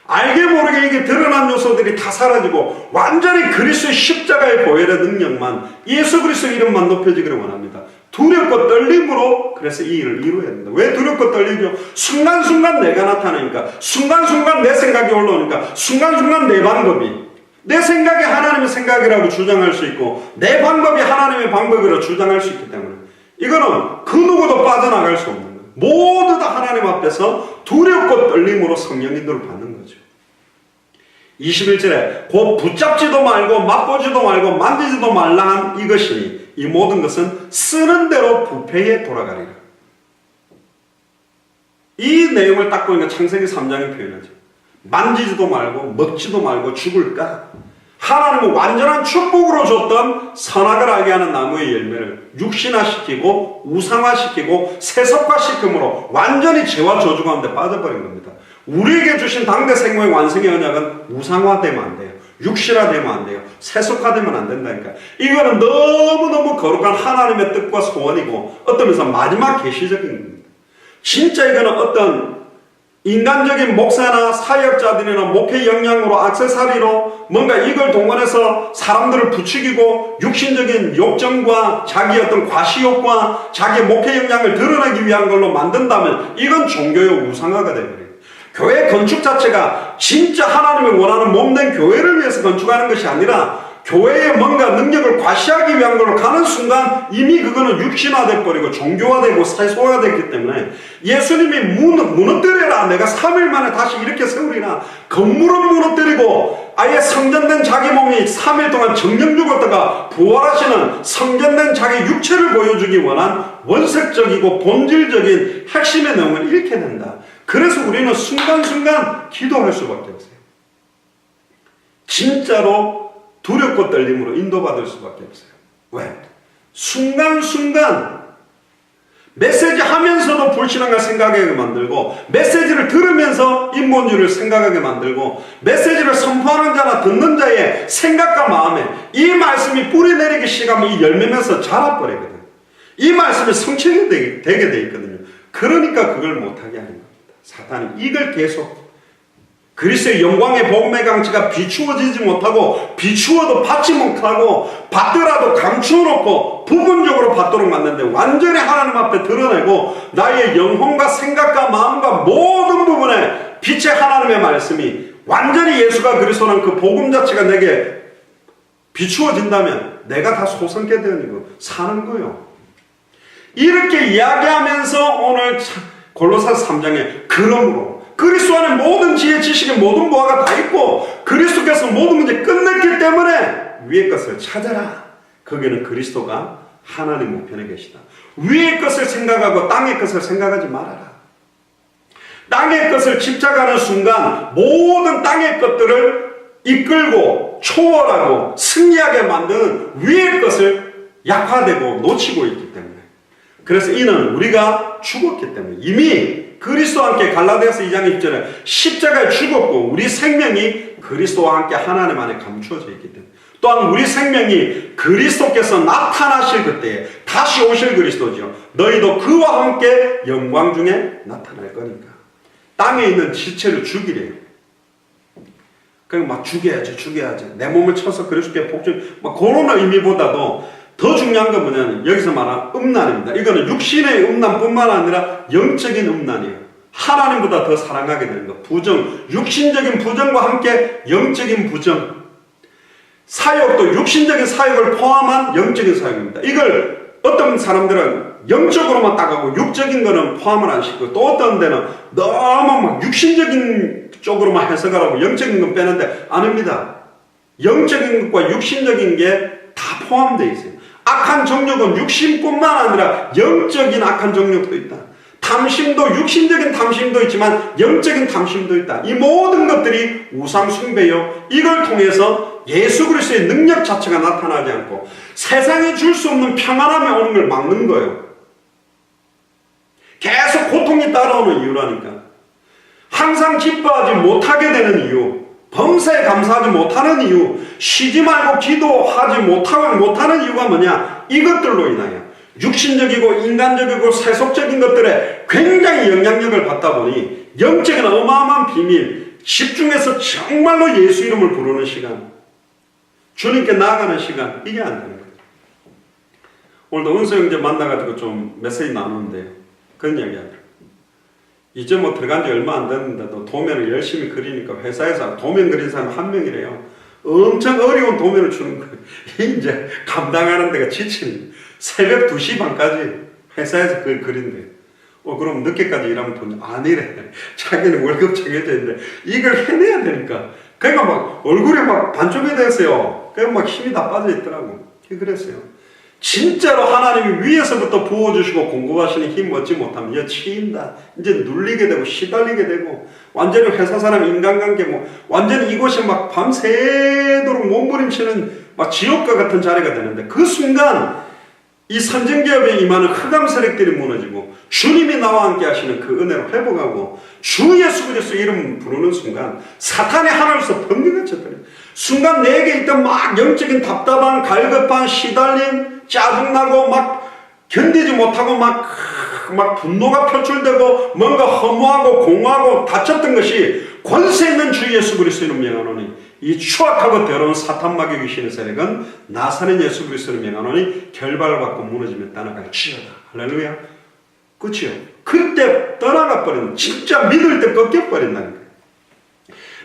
알게 모르게 이게 드러난 요소들이 다 사라지고 완전히 그리스도의 십자가의 보혈의 능력만, 예수 그리스도의 이름만 높여지기를 원합니다. 두렵고 떨림으로 그래서 이 일을 이루어야 합니다. 왜 두렵고 떨리죠? 순간순간 내가 나타나니까, 순간순간 내 생각이 올라오니까, 순간순간 내 방법이, 내 생각이 하나님의 생각이라고 주장할 수 있고 내 방법이 하나님의 방법이라고 주장할 수 있기 때문에 이거는 그 누구도 빠져나갈 수 없는 거예요. 모두 다 하나님 앞에서 두렵고 떨림으로 성령 인도를 받는 거죠. 21절에 곧 붙잡지도 말고 맛보지도 말고 만지지도 말라 한 이것이니 이 모든 것은 쓰는 대로 부패에 돌아가리라. 이 내용을 딱 보니까 창세기 3장이 표현하죠. 만지지도 말고 먹지도 말고 죽을까? 하나님은 완전한 축복으로 줬던 선악을 알게 하는 나무의 열매를 육신화시키고 우상화시키고 세속화시킴으로 완전히 죄와 저주 가운데 빠져버린 겁니다. 우리에게 주신 당대 생명의 완성의 언약은 우상화되면 안 돼요. 육신화되면 안 돼요. 세속화되면 안 된다니까. 이거는 너무너무 거룩한 하나님의 뜻과 소원이고 어떤 면에서 마지막 계시적인 겁니다. 진짜 이거는 어떤 인간적인 목사나 사역자들이나 목회 역량으로 액세서리로 뭔가 이걸 동원해서 사람들을 부추기고 육신적인 욕정과 자기 어떤 과시욕과 자기 목회 역량을 드러내기 위한 걸로 만든다면 이건 종교의 우상화가 되어버려요. 교회 건축 자체가 진짜 하나님이 원하는 몸된 교회를 위해서 건축하는 것이 아니라 교회의 뭔가 능력을 과시하기 위한 걸로 가는 순간 이미 그거는 육신화돼 버리고 종교화되고 세속화됐기 때문에 예수님이 무너뜨려라, 내가 3일 만에 다시 이렇게 세우리라, 건물은 무너뜨리고 아예 성전된 자기 몸이 3일 동안 정령 죽었다가 부활하시는 성전된 자기 육체를 보여주기 원한 원색적이고 본질적인 핵심의 내용을 잃게 된다. 그래서 우리는 순간순간 기도할 수밖에 없어요. 진짜로 두렵고 떨림으로 인도받을 수밖에 없어요. 왜? 순간순간 메시지 하면서도 불신앙을 생각하게 만들고 메시지를 들으면서 인본주의를 생각하게 만들고 메시지를 선포하는 자나 듣는 자의 생각과 마음에 이 말씀이 뿌리 내리기 시작하면 이 열매면서 자라버리거든요. 이 말씀이 성취가 되게 돼 있거든요. 그러니까 그걸 못하게 하는 겁니다. 사탄이 이걸 계속 그리스도의 영광의 복음의 강치가 비추어지지 못하고 비추어도 받지 못하고 받더라도 감추어놓고 부분적으로 받도록 만드는데 완전히 하나님 앞에 드러내고 나의 영혼과 생각과 마음과 모든 부분에 빛의 하나님의 말씀이 완전히 예수가 그리스도라는 그 복음 자체가 내게 비추어진다면 내가 다 소성케 되는 사는 거예요. 이렇게 이야기하면서 오늘 골로새서 3장에 그러므로 그리스도 안에 모든 지혜, 지식의 모든 보화가 다 있고 그리스도께서 모든 문제 끝냈기 때문에 위의 것을 찾아라. 거기는 그리스도가 하나님 우편에 계시다. 위의 것을 생각하고 땅의 것을 생각하지 말아라. 땅의 것을 집착하는 순간 모든 땅의 것들을 이끌고 초월하고 승리하게 만드는 위의 것을 약화되고 놓치고 있기 때문에 그래서 이는 우리가 죽었기 때문에 이미 그리스도와 함께 갈라디아서 2장 1절에 십자가에 죽었고 우리 생명이 그리스도와 함께 하나님 안에 감추어져 있기 때문에 또한 우리 생명이 그리스도께서 나타나실 그때에 다시 오실 그리스도죠. 너희도 그와 함께 영광 중에 나타날 거니까. 땅에 있는 지체를 죽이래요. 그냥 막 죽여야지. 내 몸을 쳐서 그리스도께 복종, 막 그런 의미보다도 더 중요한 건 뭐냐면 여기서 말하는 음란입니다. 이거는 육신의 음란뿐만 아니라 영적인 음란이에요. 하나님보다 더 사랑하게 되는 것. 부정, 육신적인 부정과 함께 영적인 부정. 사역도 육신적인 사역을 포함한 영적인 사역입니다. 이걸 어떤 사람들은 영적으로만 따가고 육적인 거는 포함을 안 시키고 또 어떤 데는 너무 막 육신적인 쪽으로만 해석하라고 영적인 건 빼는데 아닙니다. 영적인 것과 육신적인 게 다 포함되어 있어요. 악한 정욕은 육신뿐만 아니라 영적인 악한 정욕도 있다. 탐심도 육신적인 탐심도 있지만 영적인 탐심도 있다. 이 모든 것들이 우상 숭배요. 이걸 통해서 예수 그리스도의 능력 자체가 나타나지 않고 세상이 줄 수 없는 평안함이 오는 걸 막는 거예요. 계속 고통이 따라오는 이유라니까. 항상 기뻐하지 못하게 되는 이유, 범사에 감사하지 못하는 이유, 쉬지 말고 기도하지 못하는 이유가 뭐냐? 이것들로 인하여 육신적이고 인간적이고 세속적인 것들에 굉장히 영향력을 받다 보니 영적인 어마어마한 비밀, 집중해서 정말로 예수 이름을 부르는 시간, 주님께 나아가는 시간, 이게 안 되는 거예요. 오늘도 은서 형제 만나가지고 좀 메시지 나누는데요. 그런 이야기 하더라고요. 이제 뭐 들어간 지 얼마 안 됐는데도 도면을 열심히 그리니까 회사에서 도면 그린 사람 한 명이래요. 엄청 어려운 도면을 주는 거예요. 이제 감당하는 데가 지치는 새벽 2시 반까지 회사에서 그걸 그린대요. 그럼 늦게까지 일하면 돈 아니래. 자기는 월급 정해져 있는데 이걸 해내야 되니까. 그러니까 막 얼굴이 막 반쪽이 됐어요. 그러니까 막 힘이 다 빠져 있더라고. 그랬어요. 진짜로 하나님이 위에서부터 부어주시고 공급하시는 힘 얻지 못하면 이제 치인다. 이제 눌리게 되고 시달리게 되고 완전히 회사 사람 인간관계 완전히 이곳이 막 밤새도록 몸부림치는 막 지옥과 같은 자리가 되는데 그 순간 이 선진기업에 임하는 흑암 세력들이 무너지고 주님이 나와 함께 하시는 그 은혜로 회복하고 주 예수 그리스도 이름 부르는 순간 사탄이 하늘에서 번개같이 쳐버려요. 순간 내게 있던 막 영적인 답답한 갈급한 시달림 짜증나고 막 견디지 못하고 막 분노가 표출되고 뭔가 허무하고 공허하고 다쳤던 것이 권세 있는 주 예수 그리스도를 명하노니 이 추악하고 더러운 사탄 마귀 귀신의 세력은 나사렛 예수 그리스도를 명하노니 결박을 받고 무너지며 떠나갈지어다. 할렐루야. 그치요? 그때 떠나가 버리는 진짜 믿을 때 꺾여버린다는 거예요.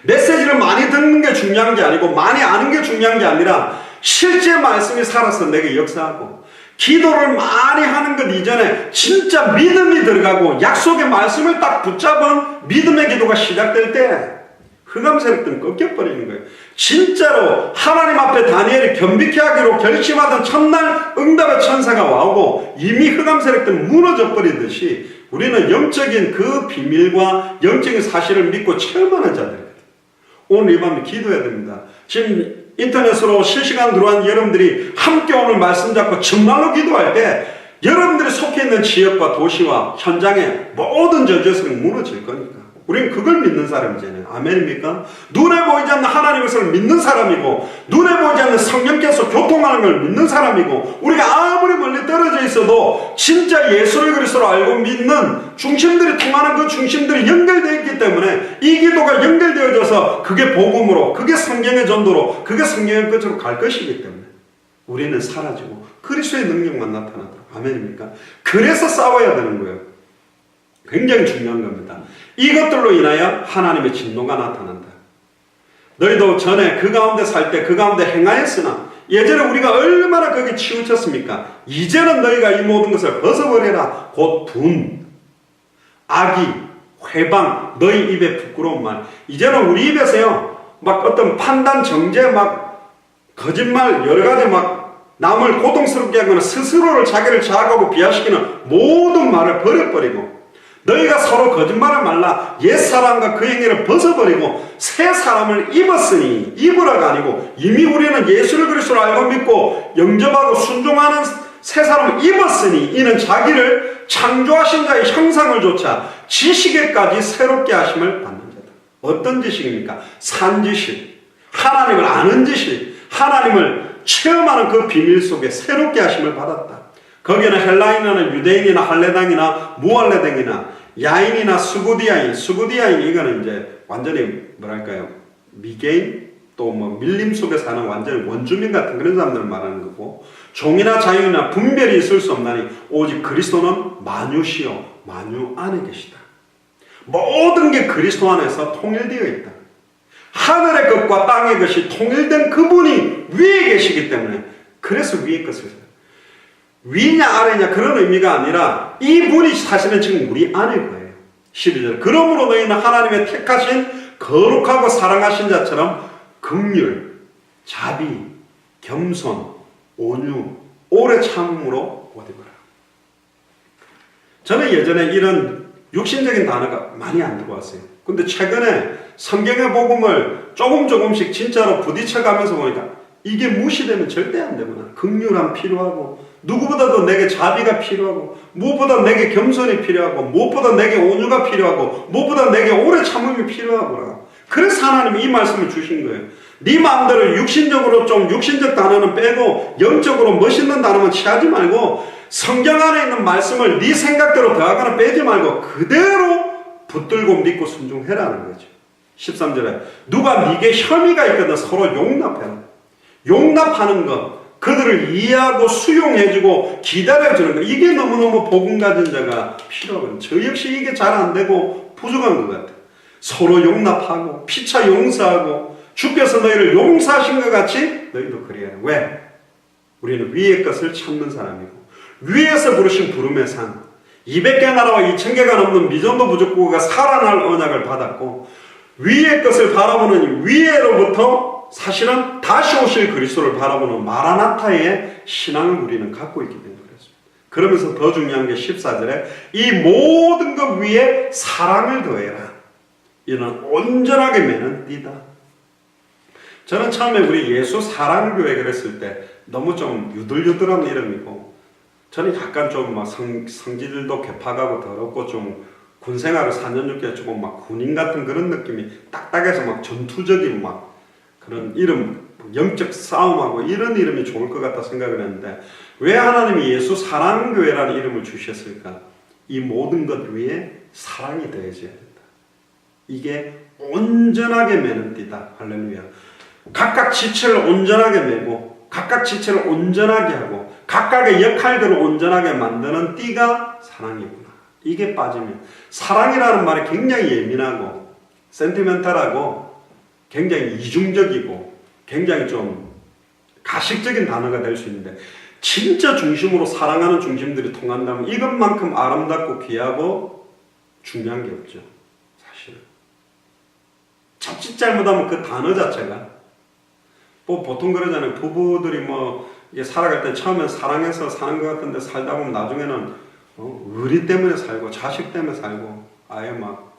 메시지를 많이 듣는 게 중요한 게 아니고 많이 아는 게 중요한 게 아니라 실제 말씀이 살아서 내게 역사하고 기도를 많이 하는 것 이전에 진짜 믿음이 들어가고 약속의 말씀을 딱 붙잡은 믿음의 기도가 시작될 때 흑암 세력들은 꺾여버리는 거예요. 진짜로 하나님 앞에 다니엘이 겸비케 하기로 결심하던 첫날 응답의 천사가 와오고 이미 흑암 세력들은 무너져 버리듯이 우리는 영적인 그 비밀과 영적인 사실을 믿고 체험하는 자들입니다. 오늘 이 밤에 기도해야 됩니다. 지금 인터넷으로 실시간 들어온 여러분들이 함께 오늘 말씀 잡고 정말로 기도할 때 여러분들이 속해 있는 지역과 도시와 현장의 모든 저주에서는 무너질 거니까. 우리는 그걸 믿는 사람이잖아요. 아멘입니까? 눈에 보이지 않는 하나님의 것을 믿는 사람이고, 눈에 보이지 않는 성령께서 교통하는 걸 믿는 사람이고, 우리가 아무리 멀리 떨어져 있어도 진짜 예수를 그리스도로 알고 믿는 중심들이 통하는 그 중심들이 연결되어 있기 때문에 이 기도가 연결되어져서 그게 복음으로, 그게 성경의 전도로, 그게 성경의 끝으로 갈 것이기 때문에 우리는 사라지고 그리스도의 능력만 나타나도록. 아멘입니까? 그래서 싸워야 되는 거예요. 굉장히 중요한 겁니다. 이것들로 인하여 하나님의 진노가 나타난다. 너희도 전에 그 가운데 살 때 그 가운데 행하였으나 예전에 우리가 얼마나 거기에 치우쳤습니까? 이제는 너희가 이 모든 것을 벗어버려라. 곧 분, 악의, 회방, 너희 입에 부끄러운 말. 이제는 우리 입에서요, 막 어떤 판단, 정죄, 막 거짓말, 여러 가지 막 남을 고통스럽게 하거나 스스로를 자기를 자학하고 비하시키는 모든 말을 버려버리고, 너희가 서로 거짓말을 말라. 옛사람과 그 행위를 벗어버리고 새 사람을 입었으니, 입으라가 아니고 이미 우리는 예수를 그리스도로 알고 믿고 영접하고 순종하는 새 사람을 입었으니 이는 자기를 창조하신 자의 형상을 조차 지식에까지 새롭게 하심을 받는 자다. 어떤 지식입니까? 산 지식, 하나님을 아는 지식, 하나님을 체험하는 그 비밀 속에 새롭게 하심을 받았다. 거기에는 헬라인이나 유대인이나 할레당이나 무할레당이나 야인이나 수구디아인, 이거는 이제 완전히 뭐랄까요, 미개인, 또 뭐 밀림 속에 사는 완전히 원주민 같은 그런 사람들을 말하는 거고, 종이나 자유나 분별이 있을 수 없나니 오직 그리스도는 만유시요 만유 안에 계시다. 모든 게 그리스도 안에서 통일되어 있다. 하늘의 것과 땅의 것이 통일된 그분이 위에 계시기 때문에, 그래서 위의 것을, 위냐 아래냐 그런 의미가 아니라 이분이 사실은 지금 우리 안에 거예요. 12절. 그러므로 너희는 하나님의 택하신 거룩하고 사랑하신 자처럼 긍휼, 자비, 겸손, 온유, 오래 참음으로 옷 입어라. 저는 예전에 이런 육신적인 단어가 많이 안 들어왔어요. 근데 최근에 성경의 복음을 조금씩 진짜로 부딪혀가면서 보니까 이게 무시되면 절대 안 되구나. 긍휼함 필요하고, 누구보다도 내게 자비가 필요하고, 무엇보다 내게 겸손이 필요하고, 무엇보다 내게 온유가 필요하고, 무엇보다 내게 오래 참음이 필요하구나. 그래서 하나님이 이 말씀을 주신 거예요. 네 마음대로 육신적으로 좀 육신적 단어는 빼고 영적으로 멋있는 단어만 취하지 말고 성경 안에 있는 말씀을 네 생각대로 더하거나 빼지 말고 그대로 붙들고 믿고 순종해라는 거죠. 13절에 누가 네게 혐의가 있거든 서로 용납해라. 용납하는 것, 그들을 이해하고 수용해주고 기다려주는 것, 이게 너무너무 복음 가진 자가 필요하거든요. 저 역시 이게 잘 안 되고 부족한 것 같아요. 서로 용납하고 피차 용서하고 주께서 너희를 용서하신 것 같이 너희도 그래야 해. 왜? 우리는 위의 것을 찾는 사람이고 위에서 부르신 부름의 상, 200개 나라와 2000개가 넘는 미전도 부족국가 살아날 언약을 받았고 위의 것을 바라보는 위에로부터 사실은 다시 오실 그리스도를 바라보는 마라나타의 신앙을 우리는 갖고 있기 때문에 그렇습니다. 그러면서 더 중요한 게 14절에 이 모든 것 위에 사랑을 더해라. 이는 온전하게 매는 띠다. 저는 처음에 우리 예수 사랑교회 그랬을 때 너무 좀 유들유들한 이름이고 저는 약간 좀 막 성질도 개파가고 더럽고 좀 군생활을 4년 6개월 조금 막 군인 같은 그런 느낌이 딱딱해서 막 전투적인 막 그런 이름, 영적 싸움하고 이런 이름이 좋을 것 같다 생각을 했는데 왜 하나님이 예수 사랑교회라는 이름을 주셨을까? 이 모든 것 위에 사랑이 더해져야 된다. 이게 온전하게 매는 띠다. 할렐루야. 각각 지체를 온전하게 매고 각각 지체를 온전하게 하고 각각의 역할들을 온전하게 만드는 띠가 사랑이구나. 이게 빠지면 사랑이라는 말이 굉장히 예민하고 센티멘탈하고 굉장히 이중적이고 굉장히 좀 가식적인 단어가 될 수 있는데 진짜 중심으로 사랑하는 중심들이 통한다면 이것만큼 아름답고 귀하고 중요한 게 없죠. 사실은 자칫 잘못하면 그 단어 자체가 뭐 보통 그러잖아요. 부부들이 뭐 이게 살아갈 때 처음엔 사랑해서 사는 것 같은데 살다 보면 나중에는 의리 때문에 살고 자식 때문에 살고 아예 막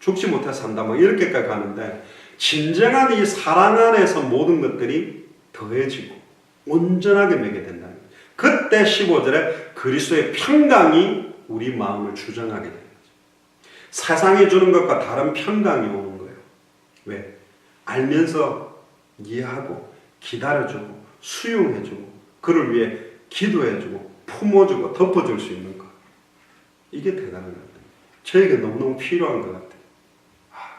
죽지 못해 산다 뭐 이렇게까지 가는데 진정한 이 사랑 안에서 모든 것들이 더해지고 온전하게 매게 된다. 그때 15절에 그리스도의 평강이 우리 마음을 주장하게 됩니다. 세상이 주는 것과 다른 평강이 오는 거예요. 왜? 알면서 이해하고 기다려주고 수용해주고 그를 위해 기도해주고 품어주고 덮어줄 수 있는 것. 이게 대단한 것 같아요. 저에게 너무너무 필요한 것 같아요.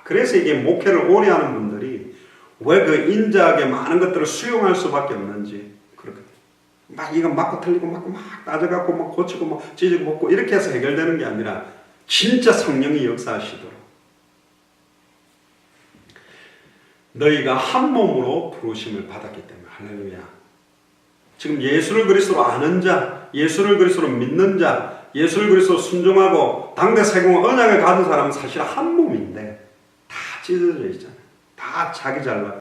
그래서 이게 목회를 오래 하는 분들이 왜 그 인자하게 많은 것들을 수용할 수밖에 없는지 그렇거든요. 막 이거 맞고 틀리고 맞고 막 따져갖고 막 고치고 막 찢고 먹고 이렇게 해서 해결되는 게 아니라 진짜 성령이 역사하시도록 너희가 한 몸으로 부르심을 받았기 때문에 할렐루야. 지금 예수를 그리스도로 아는 자, 예수를 그리스도로 믿는 자, 예수를 그리스도로 순종하고 당대 세공 언약을 가진 사람은 사실 한 몸인데 다 찢어져 있잖아요. 다 자기 잘나